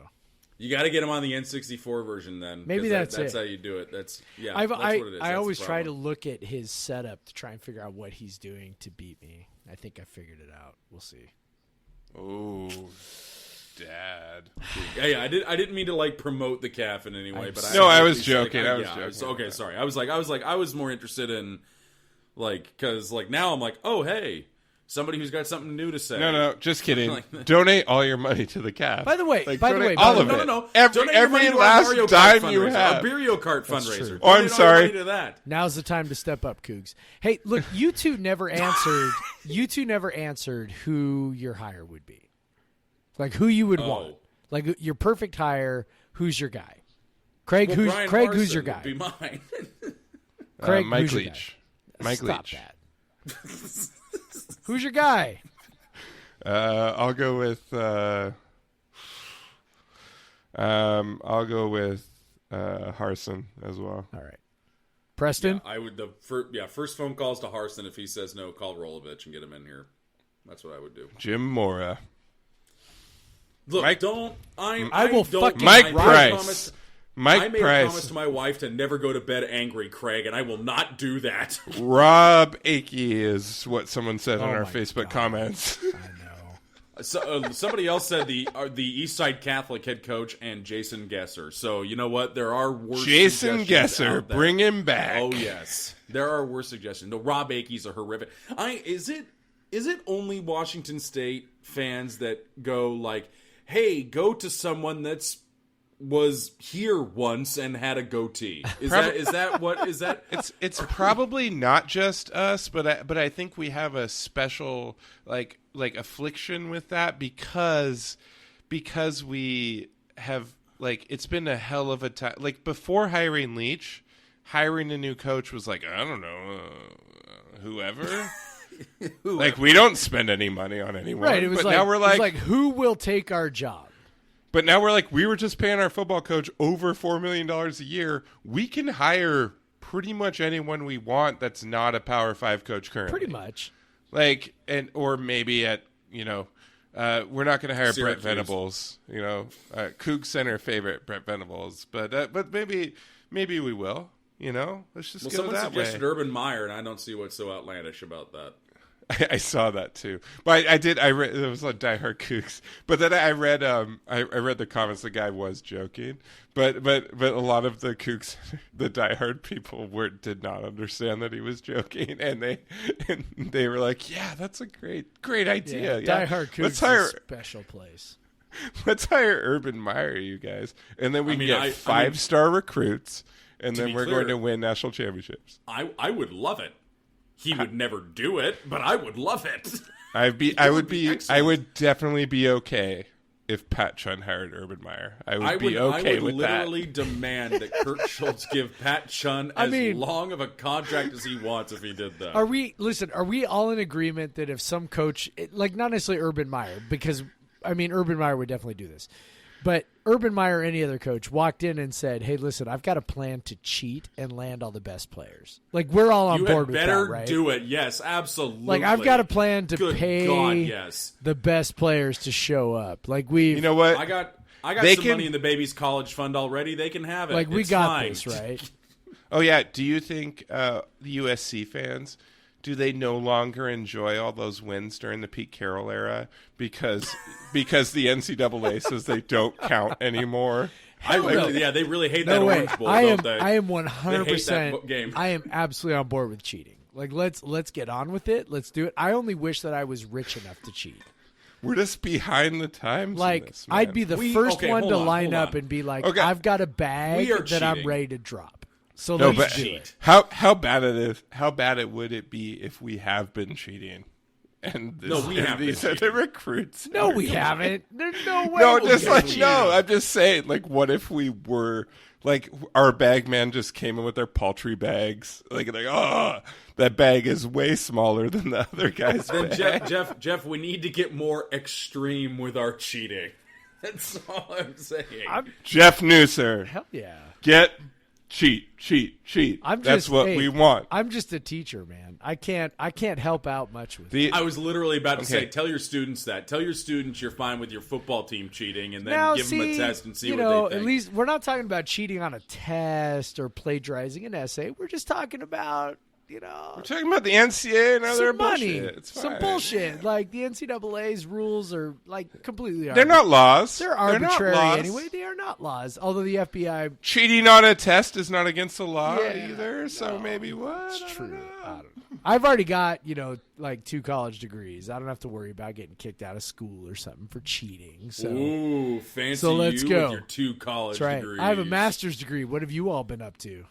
You got to get him on the N64 version then. Maybe that's how you do it. That's what it is. I always try to look at his setup to try and figure out what he's doing to beat me. I think I figured it out. We'll see. Oh, Dad. Yeah. I didn't mean to promote the CAF in any way, but I was joking. I was joking. Okay, sorry. I was more interested in because now I'm like, oh hey. Somebody who's got something new to say. No, just kidding. Donate all your money to the CAF. By the way, all of it. No. Every last dime you have. A Mario Kart fundraiser. Oh, I'm sorry. To that. Now's the time to step up, Cougs. Hey, look, you two never answered. You two never answered who your hire would be. Like who you would want. Like your perfect hire. Who's your guy? Craig. Well, who's your guy? Would be mine. Craig. Mike who's your Leach. guy? Mike Stop Leach. that. Who's your guy? I'll go with Harson as well. All right, Preston. Yeah, I would. First phone calls to Harson. If he says no, call Rolovich and get him in here. That's what I would do. Jim Mora. Look, Mike, I will fucking Mike Price. I made a promise to my wife to never go to bed angry, Craig, and I will not do that. Rob Akey is what someone said in our Facebook comments. I know. So, somebody else said the Eastside Catholic head coach and Jason Gesser. So you know what? There are worse Jason suggestions Gesser, out there. bring him back. Oh yes, there are worse suggestions. No, Rob Akey's a horrific. Is it only Washington State fans that go hey, go to someone that's was here once and had a goatee. Is that? It's probably not just us, but I think we have a special like affliction with that because we have it's been a hell of a time. Before hiring Leach, hiring a new coach was I don't know, whoever. We don't spend any money on anyone. Right. It was now we're who will take our job? But now we're we were just paying our football coach over $4 million a year. We can hire pretty much anyone we want that's not a Power 5 coach currently. Pretty much. Like, or maybe at, we're not going to hire Syracuse. Brett Venables, CougCenter favorite Brett Venables, but maybe we will, let's just go someone that way. suggested Urban Meyer, and I don't see what's so outlandish about that. I saw that too, but I read it was on Die Hard Cougs, but then I read the comments. The guy was joking, but a lot of the Cougs, the Die Hard people did not understand that he was joking, and they were like, yeah, that's a great idea. Yeah. Die Hard Cougs is a special place. Let's hire Urban Meyer, you guys, and then we can get 5-star recruits, and then we're going to win national championships. I would love it. He would never do it, but I would love it. I would definitely be okay if Pat Chun hired Urban Meyer. I would be okay with that. I would literally demand that Kurt Schultz give Pat Chun as long of a contract as he wants if he did that. Are we all in agreement that if some coach, like not necessarily Urban Meyer, because Urban Meyer would definitely do this, but Urban Meyer or any other coach walked in and said, hey, listen, I've got a plan to cheat and land all the best players. Like, we're all on board with that, right? You better do it. Yes, absolutely. Like, I've got a plan to pay the best players to show up. Like, you know what? I got some money in the baby's college fund already. They can have it. Like, we got this, right? Oh, yeah. Do you think the USC fans, do they no longer enjoy all those wins during the Pete Carroll era because the NCAA says they don't count anymore? They really hate that Orange Bowl, don't they? I am 100%. They hate that game. I am absolutely on board with cheating. Like, let's get on with it. Let's do it. I only wish that I was rich enough to cheat. We're just behind the times. Like, this, I'd be the first one to line up and be like, I've got a bag that I'm ready to drop. So let's do it. How bad would it be if we have been cheating? And these are the recruits. No, we haven't. There's no way. No, I'm just saying. Like, what if we were like our bag man just came in with their paltry bags? Like, that bag is way smaller than the other guy's bag. Jeff, we need to get more extreme with our cheating. That's all I'm saying. Jeff Nusser. Hell yeah. Cheat. That's what we want. I'm just a teacher, man. I can't help out much with it. I was literally about to say, tell your students that. Tell your students you're fine with your football team cheating, and then give them a test and see what they think. At least we're not talking about cheating on a test or plagiarizing an essay. We're just talking about, we're talking about the NCAA and other bullshit. It's fine. Some bullshit. Like, the NCAA's rules are, like, completely They're not laws. They're arbitrary anyway. They are not laws. Although the FBI... Cheating on a test is not against the law either, so maybe what? It's true. I don't know. I've already got, 2 college degrees. I don't have to worry about getting kicked out of school or something for cheating. So, ooh, fancy so let's you go. with your 2 college That's right. degrees. I have a master's degree. What have you all been up to?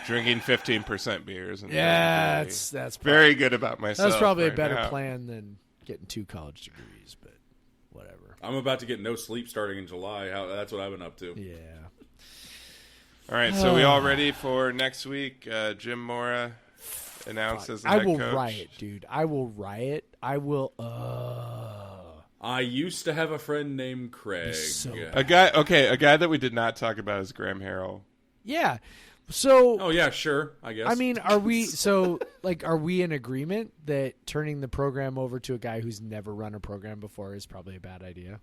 Drinking 15% beers. And that's probably, very good about myself. That's probably a better plan than getting 2 college degrees, but whatever. I'm about to get no sleep starting in July. That's what I've been up to. Yeah. All right, so we all ready for next week? Jim Mora announced as the head coach. I will riot, dude. I will riot. I will. I used to have a friend named Craig. A guy that we did not talk about is Graham Harrell. Yeah. So. Oh yeah, sure. I guess. I mean, are we in agreement that turning the program over to a guy who's never run a program before is probably a bad idea?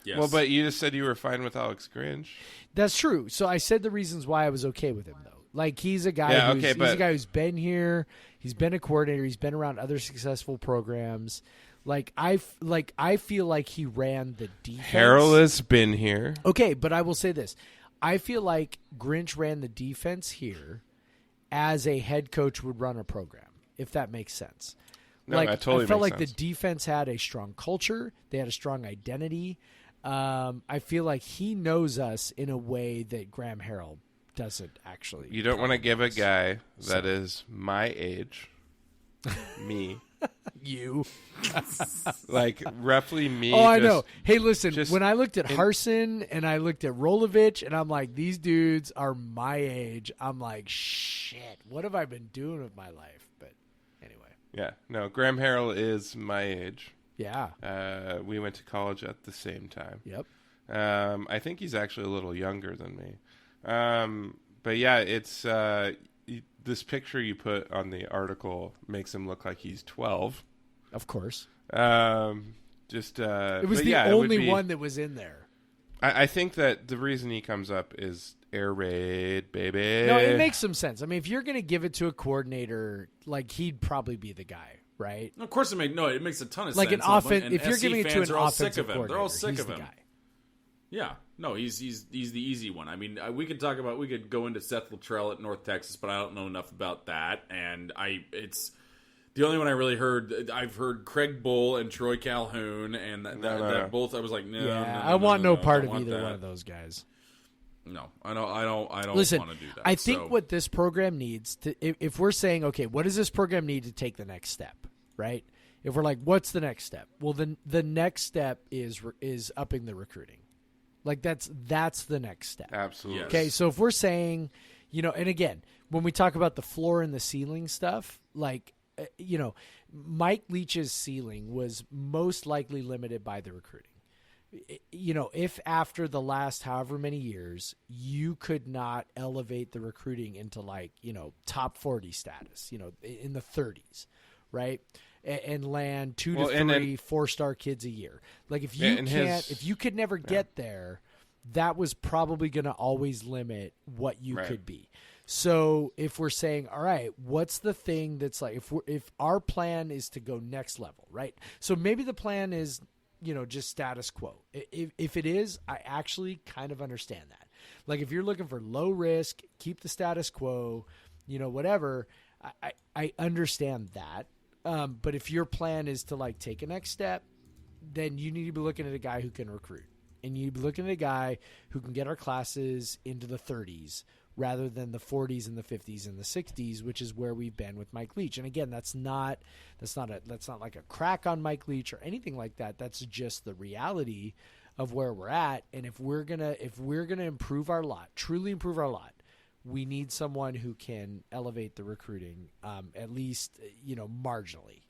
Yes. Well, but you just said you were fine with Alex Grinch. That's true. So I said the reasons why I was okay with him, though. Like, he's a guy who's been here. He's been a coordinator. He's been around other successful programs. I feel like he ran the defense. Harrell has been here. Okay, but I will say this. I feel like Grinch ran the defense here as a head coach would run a program, if that makes sense. No, that totally I felt makes like sense. the defense had a strong culture. They had a strong identity. I feel like he knows us in a way that Graham Harrell doesn't actually. You don't want to give a guy that is my age, me. You. Like, roughly me. Oh, I know. Hey, listen, when I looked at Harsin and I looked at Rolovich, and I'm like, these dudes are my age, I'm like, shit, what have I been doing with my life? But anyway. Yeah. No, Graham Harrell is my age. Yeah. We went to college at the same time. Yep. I think he's actually a little younger than me. But yeah, it's this picture you put on the article makes him look like he's 12. Of course. It was the only one that was in there. I think that the reason he comes up is air raid, baby. No, it makes some sense. I mean, if you're going to give it to a coordinator, like, he'd probably be the guy, right? Of course it makes a ton of like sense. an offense. And if you're SC giving it to fans an are all offensive sick of him. coordinator, They're all sick he's of the him. guy. Yeah, no, he's the easy one. I mean, we could go into Seth Luttrell at North Texas, but I don't know enough about that. And it's the only one I really heard. I've heard Craig Bull and Troy Calhoun, and that both. I was like, no, I want no part of either that. one of those guys. No, I don't Listen, want to do that. I think what this program needs to, if we're saying, okay, what does this program need to take the next step, right? If we're like, what's the next step? Well, then the next step is upping the recruiting. Like that's the next step. Absolutely. Yes. Okay, so if we're saying, and again, when we talk about the floor and the ceiling stuff, like, Mike Leach's ceiling was most likely limited by the recruiting. If after the last however many years, you could not elevate the recruiting into top 40 status, in the 30s, right? And land 2 to 3 4-star kids a year. Like if you could never get there, that was probably going to always limit what you could be. So if we're saying, all right, what's the thing that's like, if our plan is to go next level, right? So maybe the plan is, just status quo. If it is, I actually kind of understand that. Like if you're looking for low risk, keep the status quo, whatever, I understand that. But if your plan is to take a next step, then you need to be looking at a guy who can recruit. And you'd be looking at a guy who can get our classes into the 30s rather than the 40s and the 50s and the 60s, which is where we've been with Mike Leach. And again, that's not like a crack on Mike Leach or anything like that. That's just the reality of where we're at. And if we're gonna improve our lot, truly improve our lot, we need someone who can elevate the recruiting, at least, marginally.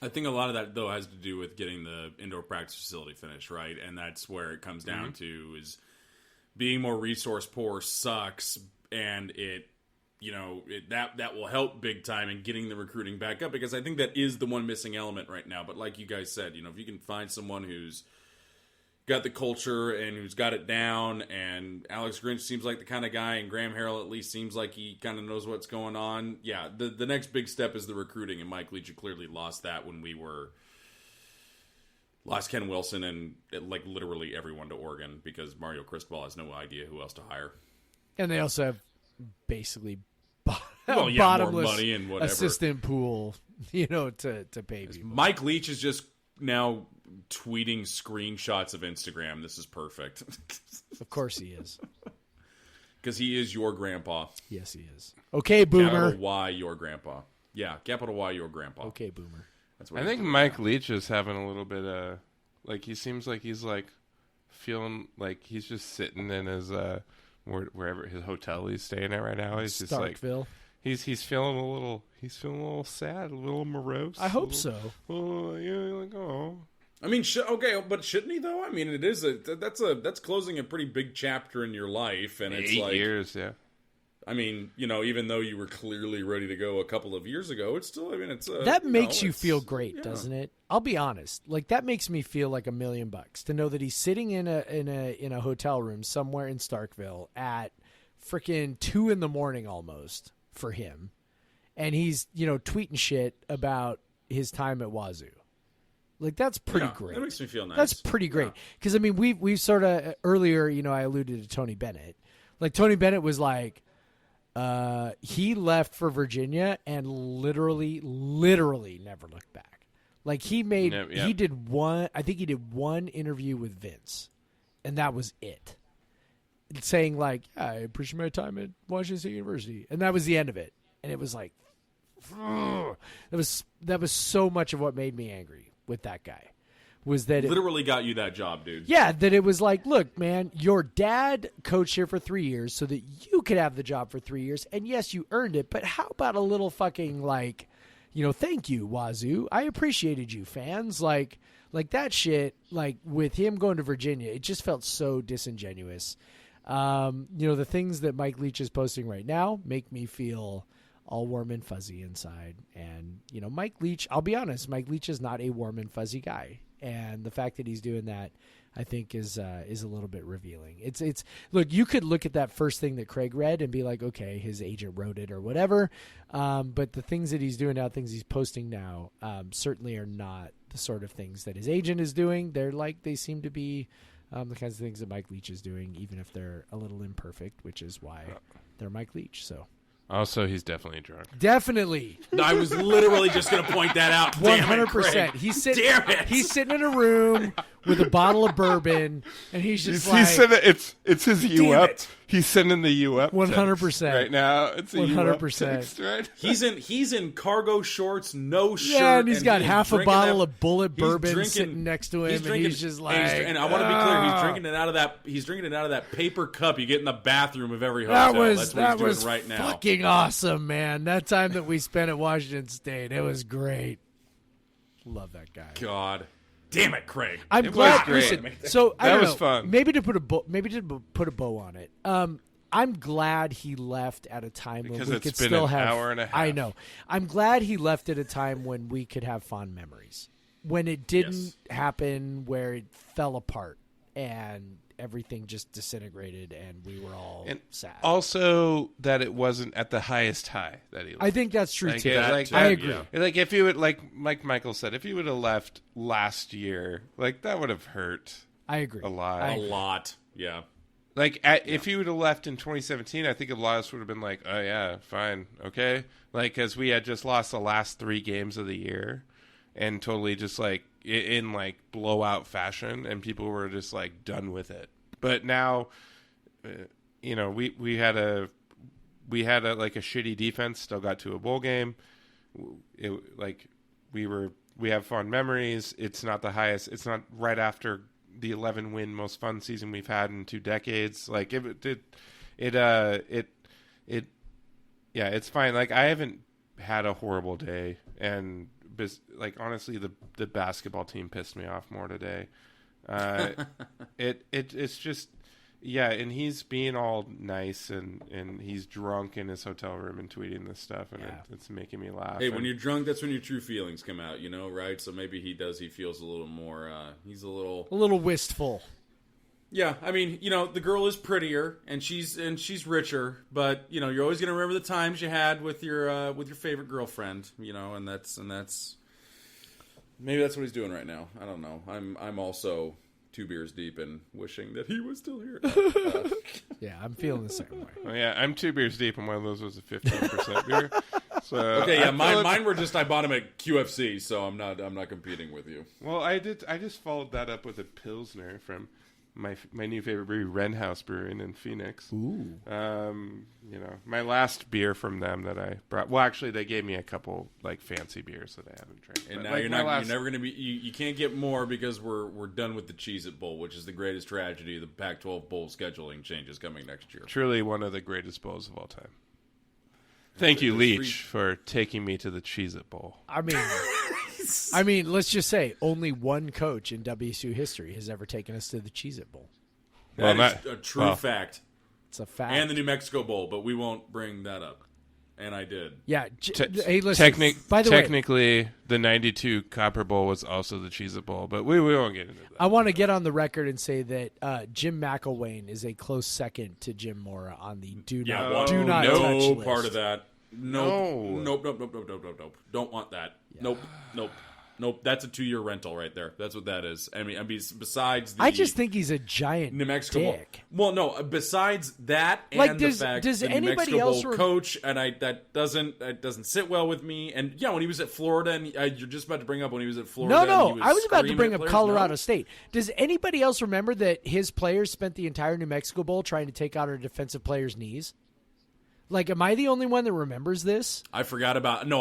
I think a lot of that, though, has to do with getting the indoor practice facility finished, right? And that's where it comes down to is being more resource poor sucks, and that will help big time in getting the recruiting back up, because I think that is the one missing element right now. But like you guys said, if you can find someone who's got the culture and who's got it down, and Alex Grinch seems like the kind of guy, and Graham Harrell at least seems like he kind of knows what's going on. Yeah, the next big step is the recruiting, and Mike Leach clearly lost that when we lost Ken Wilson and literally everyone to Oregon, because Mario Cristobal has no idea who else to hire. And they also have basically more bottomless money and whatever assistant pool, to pay people. Mike Leach is just now tweeting screenshots of Instagram. This is perfect. Of course he is. Because he is your grandpa. Yes, he is. Okay, Boomer. Capital Y, your grandpa. Yeah, capital Y, your grandpa. Okay, Boomer. That's what I think Mike Leach is having a little bit of, he seems like he's feeling like he's just sitting in his wherever his hotel he's staying at right now. He's just Starkville. He's feeling a little sad, a little morose. I hope so. Oh yeah, oh. I mean, but shouldn't he though? I mean, it is that's closing a pretty big chapter in your life, and it's 8 years, yeah. I mean, even though you were clearly ready to go a couple of years ago, it's still. I mean, it's that makes you feel great, doesn't it? I'll be honest. That makes me feel like $1 million to know that he's sitting in a hotel room somewhere in Starkville at freaking 2 a.m. almost for him, and he's tweeting shit about his time at Wazoo. That's pretty great. That makes me feel nice. That's pretty great because I mean we've sort of earlier I alluded to Tony Bennett. Tony Bennett was he left for Virginia and literally never looked back. He did one interview with Vince, and that was it. Saying I appreciate my time at Washington State University, and that was the end of it. And it was that was so much of what made me angry with that guy. Was that literally got you that job, dude? Yeah, that it was look, man, your dad coached here for 3 years so that you could have the job for 3 years, and yes, you earned it. But how about a little fucking thank you, Wazoo. I appreciated you, fans. Like that shit. With him going to Virginia, it just felt so disingenuous. The things that Mike Leach is posting right now make me feel all warm and fuzzy inside. And, Mike Leach, I'll be honest, Mike Leach is not a warm and fuzzy guy. And the fact that he's doing that, I think, is a little bit revealing. It's look, you could look at that first thing that Craig read and be like, okay, his agent wrote it or whatever. But the things that he's doing now, things he's posting now, certainly are not the sort of things that his agent is doing. They seem to be the kinds of things that Mike Leach is doing, even if they're a little imperfect, which is why they're Mike Leach. So. Also, he's definitely drunk. Definitely. I was literally just going to point that out. 100%. He's sitting in a room with a bottle of bourbon, and he's just it's his U-up. He's sending the U-up 100% right now. It's a 100%. text, right? He's in cargo shorts, no shirt. Yeah, and he's got half a bottle of Bullet bourbon sitting next to him, and he's just like. And I want to be clear, he's drinking it out of that. He's drinking it out of that paper cup you get in the bathroom of every hotel. That's what he's doing right now. Fucking awesome, man! That time that we spent at Washington State, it was great. Love that guy. God. Damn it, Craig! I'm glad. Listen, so I that don't was know, fun. Maybe to put a bow on it. I'm glad he left at a time when we could still have. Hour and a half. I know. I'm glad he left at a time when we could have fond memories. When it didn't happen, where it fell apart and everything just disintegrated, and we were all sad. Also, that it wasn't at the highest high that he left. I think that's true too. I agree. Yeah. Like if you would, like Michael said, if he would have left last year, like that would have hurt. I agree a lot. A lot. Yeah. Like if he would have left in 2017, I think a lot of us would have been like, "Oh yeah, fine, okay." Like because we had just lost the last 3 games of the year, and totally just like in like blowout fashion, and people were just like done with it. But now, we had a like a shitty defense, still got to a bowl game. We have fond memories. It's not the highest. It's not right after the 11-win most fun season we've had in 2 decades. Like it's fine. Like I haven't had a horrible day, and like honestly, the basketball team pissed me off more today. It's just and he's being all nice and he's drunk in his hotel room and tweeting this stuff, and it's making me laugh. Hey, when you're drunk, that's when your true feelings come out, right? So maybe he feels a little more he's a little wistful. Yeah, I mean, the girl is prettier and she's richer, but you're always going to remember the times you had with your favorite girlfriend, and that's maybe that's what he's doing right now. I don't know. I'm also 2 beers deep and wishing that he was still here. Yeah, I'm feeling the same way. Oh, yeah, I'm 2 beers deep, and one of those was a 15% beer. So okay, yeah, mine were just I bought them at QFC, so I'm not competing with you. Well, I just followed that up with a Pilsner from my new favorite brewery, Wren House Brewing in Phoenix. Ooh. My last beer from them that I brought. Well, actually, they gave me a couple like fancy beers that I haven't drank. And now you're never going to be. You can't get more because we're done with the Cheez-It Bowl, which is the greatest tragedy. The Pac-12 bowl scheduling changes coming next year. Truly one of the greatest bowls of all time. Thank you, Leach, for taking me to the Cheez-It Bowl. I mean, let's just say only one coach in WSU history has ever taken us to the Cheez-It Bowl. That is a true fact. It's a fact. And the New Mexico Bowl, but we won't bring that up. And I did. Yeah. Hey, listen. By the way, technically, the '92 Copper Bowl was also the Cheez-It Bowl, but we won't get into that. I want to get on the record and say that Jim McElwain is a close second to Jim Mora on the do not touch list. Part of that. Nope. Don't want that. Yeah. Nope. That's a 2-year rental right there. That's what that is. I mean, besides the I just think he's a giant New Mexico dick. Bowl. Well, no. Besides that, and like, the fact does the New anybody Mexico else Bowl coach, and that doesn't sit well with me. And yeah, when he was at Florida, and you're just about to bring up when he was at Florida. No. I was about to bring up Colorado State. Does anybody else remember that his players spent the entire New Mexico Bowl trying to take out our defensive players' knees? Like, am I the only one that remembers this? I forgot about that.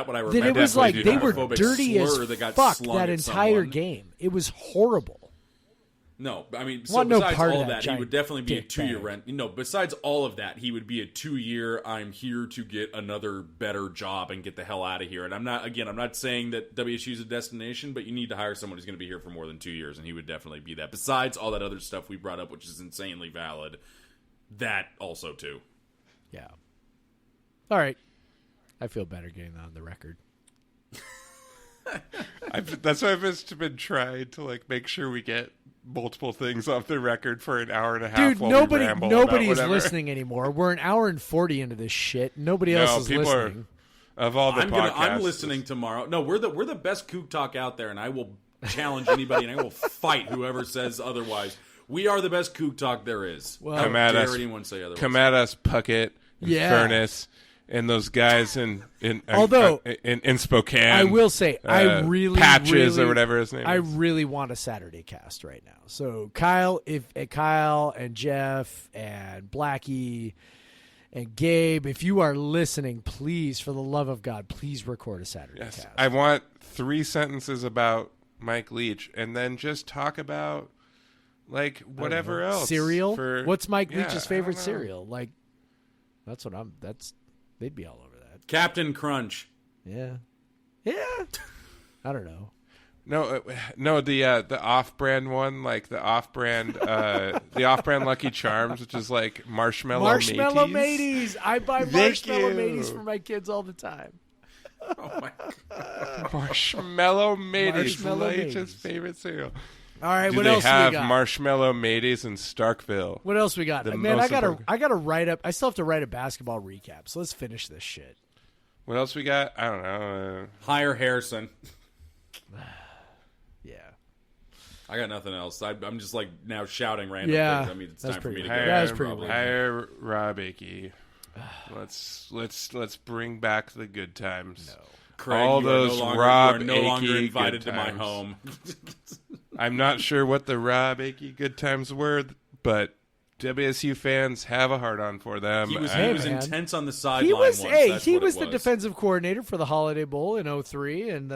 What I remember, then it was like they were homophobic dirty as that got fuck slung that at entire someone. game. It was horrible. No, I mean, so Want no besides part of all of that that, he would definitely be a giant 2-year bag. rent. No, besides all of that, he would be a 2-year. I'm here to get another better job and get the hell out of here. And I'm not saying that WSU is a destination, but you need to hire someone who's going to be here for more than 2 years, and he would definitely be that. Besides all that other stuff we brought up, which is insanely valid, that also too. Yeah. All right. I feel better getting that on the record. That's why I've just been trying to like make sure we get multiple things off the record for an hour and a half. Dude, while nobody we ramble is about whatever. listening anymore. We're an hour and 40 into this shit. Nobody else is people listening. Of all the podcasts, I'm listening tomorrow. No, we're the best Kook Talk out there, and I will challenge anybody, and I will fight whoever says otherwise. We are the best Kook Talk there is. Well, How Come at dare us. anyone say otherwise? Come at us, Puckett, and Yeah. Furnace, and those guys in Although, in Spokane. I will say, I really, Patches really, or whatever his name I is. really want a Saturday cast right now. So Kyle and Jeff and Blackie and Gabe, if you are listening, please, for the love of God, please record a Saturday Yes, cast. I want 3 sentences about Mike Leach, and then just talk about like whatever else. Cereal. for- What's Mike yeah, Leach's I don't favorite know. cereal? Like, they'd be all over that. Captain Crunch. Yeah. I don't know. No, the off-brand one, like the off-brand Lucky Charms, which is like marshmallow Mateys. I buy Thank marshmallow you. Mateys for my kids all the time. Oh my god. Marshmallow Mateys, Marshmallow Leach's Mateys. favorite cereal. All right, Do what they else have we got? Marshmallow Mateys in Starkville? What else we got? The Man, most I important- gotta write up. I still have to write a basketball recap. So let's finish this shit. What else we got? I don't know. Hire Harrison. Yeah. I got nothing else. I'm just like now shouting random Yeah, things. I mean, it's that's time for me pretty to good. go. That was pretty probably. good. Hire Rob Akey. Let's bring back the good times. No. Craig, All you are those no longer, Rob you are no longer Akey invited good to my times. home. I'm not sure what the Rob Akey good times were, but WSU fans have a hard on for them. He was Hey, man. intense on the sideline. He was once. hey, That's he what was it the defensive coordinator for the Holiday Bowl in 03 and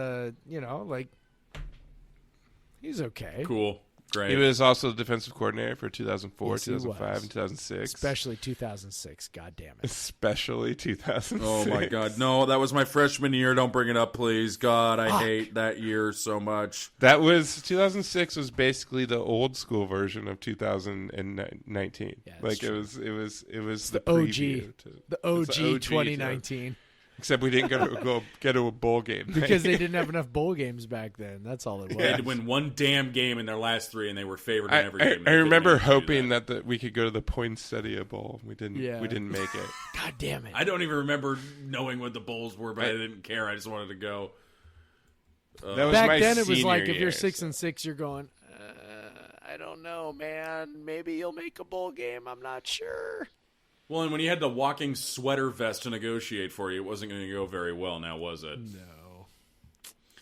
he's okay. Cool, great. He was also the defensive coordinator for 2004, Yes, he 2005, was. and 2006. Especially 2006. God damn it. Especially 2006. Oh my god, no! That was my freshman year. Don't bring it up, please. God, I Fuck. hate that year so much. That was 2006 was basically the old school version of 2019. Yeah, that's like true. it was the OG. preview to- The it's OG 2019. Except we didn't get to a bowl game Because they didn't have enough bowl games back then. That's all it was. They had to win one damn game in their last 3, and they were favored in I, every I, game. They I couldn't remember manage to do hoping that. that we could go to the Poinsettia Bowl. We didn't. Yeah. We didn't make it. God damn it. I don't even remember knowing what the bowls were, but I didn't care. I just wanted to go. That was Back my then it was senior like if year, you're 6 so- and 6, you're going, I don't know, man. Maybe you'll make a bowl game. I'm not sure. Well, and when you had the walking sweater vest to negotiate for you, it wasn't going to go very well. Now, was it? No.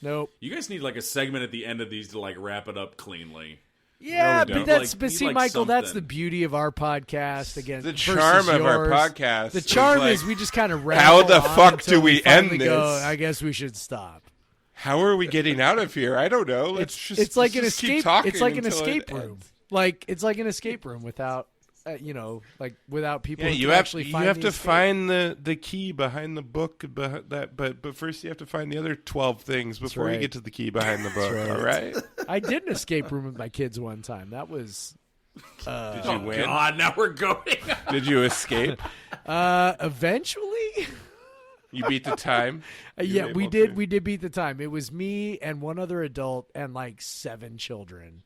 Nope. You guys need like a segment at the end of these to like wrap it up cleanly. Yeah, don't. but that's Like, but be see, like Michael, that's the something. beauty of our podcast. Again, The versus charm of our yours. podcast. The is charm like, is we just kind of How the fuck do we end Go, this? I guess we should stop. How are we getting out of here? I don't know. It's like an just keep escape. talking It's like an until it escape room. ends. Like it's like an escape room without, without people. Yeah, who you can have actually you find have the to escape. find the key behind the book, but first you have to find the other 12 things before right. you get to the key behind the book. right. All right? I did an escape room with my kids one time. That was Did you win? God, now we're going. Did you escape? eventually. You beat the time. Yeah, were we able did. to? We did beat the time. It was me and one other adult and like 7 children.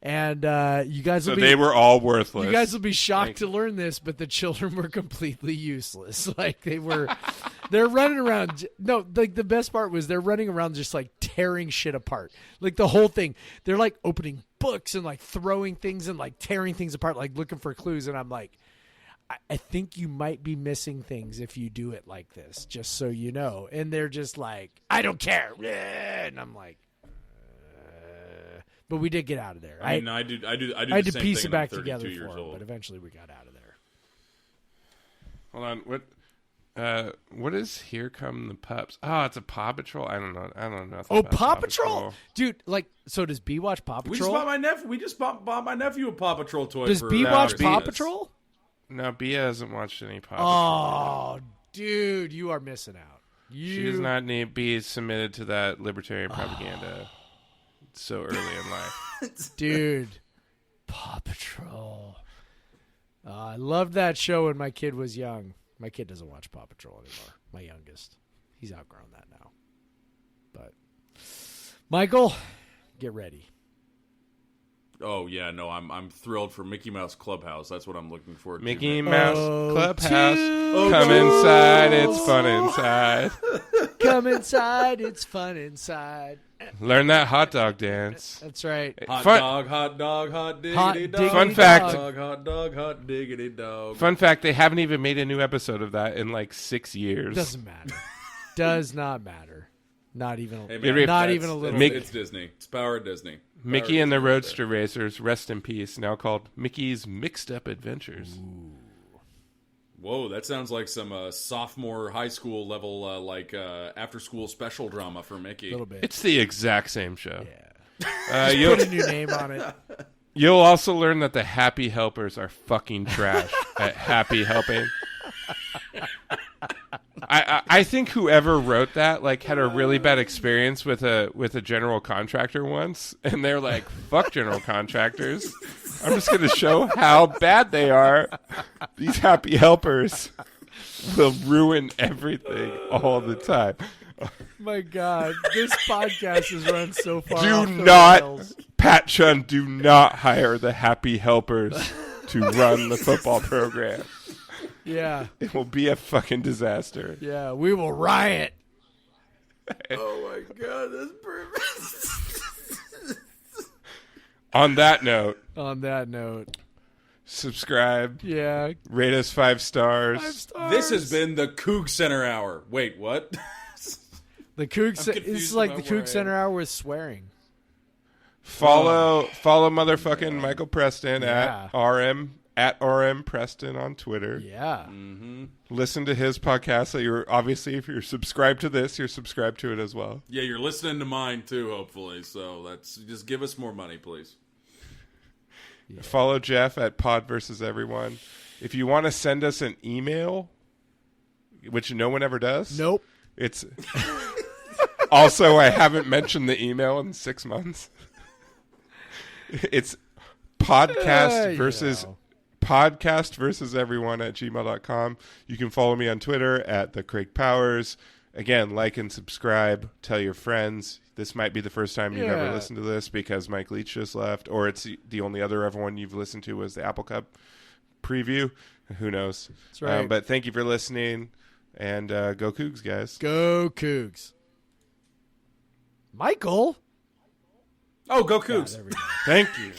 And you guys will So be they were all worthless. you guys will be shocked Thank to learn this, but the children were completely useless. Like they're running around. No, like the best part was they're running around just like tearing shit apart. Like the whole thing. They're like opening books and like throwing things and like tearing things apart, like looking for clues. And I'm like, I think you might be missing things if you do it like this, just so you know. And they're just like, I don't care. And I'm like, but we did get out of there. I mean, I do. I I the had to same piece thing it and I'm back 32 together years for him, old. but eventually we got out of there. Hold on. What? What is Here Come the Pups? Oh, it's a Paw Patrol. I don't know. Nothing Oh, about Paw Patrol? Dude, like, so does B watch Paw We just Patrol? bought my nephew. We just bought my nephew a Paw Patrol toy. Does for B watch Christmas. Paw Patrol? No, Bia hasn't watched any Paw Oh, Patrol. dude, you are missing out. She does not need be submitted to that libertarian propaganda so early in life. Dude, Paw Patrol. I loved that show when my kid was young. My kid doesn't watch Paw Patrol anymore. My youngest. He's outgrown that now. But, Michael, get ready. Oh yeah, no, I'm thrilled for Mickey Mouse Clubhouse. That's what I'm looking forward to. Mickey man. Mouse Clubhouse. Come inside, it's fun inside. Come inside, it's fun inside. Learn that hot dog dance. That's right. Hot Fun- dog, hot dog, hot diggity Hot dog. diggity Fun fact. Dog, hot dog, hot diggity dog. Fun fact, they haven't even made a new episode of that in like 6 years. Doesn't matter. Does not matter. Not even. Hey, man, not that's- even a little. Mick- bit. It's Disney. It's power of Disney. Mickey Power and the of Disney Roadster Racers, rest in peace, now called Mickey's Mixed Up Adventures. Whoa, that sounds like some sophomore high school level, after school special drama for Mickey. A little bit. It's the exact same show. Yeah. You'll, Put a new name on it. you'll also learn that the Happy Helpers are fucking trash at Happy Helping. I think whoever wrote that had a really bad experience with a general contractor once, and they're like, "Fuck general contractors! I'm just going to show how bad they are. These Happy Helpers will ruin everything all the time." My God, this podcast has run so far. Do off the not, rails. Pat Chun, do not hire the Happy Helpers to run the football program. Yeah, It will be a fucking disaster. yeah, we will riot. Oh my god, that's perfect. On that note, On that note, subscribe, yeah, rate us 5 stars. 5 stars. This has been the CougCenter Hour. Wait, what? the Coug. confused It's like the about where I CougCenter am. Hour with swearing. Follow motherfucking Michael Preston Yeah. at RM Preston on Twitter. Yeah, Listen to his podcast. So you're obviously, if you're subscribed to this, you're subscribed to it as well. Yeah, you're listening to mine too, hopefully. So that's just give us more money, please. Follow Jeff at Pod versus Everyone. If you want to send us an email, which no one ever does. nope. It's also, I haven't mentioned the email in 6 months. It's podcast versus everyone at gmail.com. You can follow me on Twitter at the Craig Powers. Again, like and subscribe. Tell your friends. This might be the first time you've ever Yeah. listened to this because Mike Leach just left, or it's the only other one you've listened to was the Apple Cup preview. Who knows? That's right. But thank you for listening, and go Cougs, guys. Go Cougs. Michael. Oh, go Yeah, Cougs. there we go. Thank you.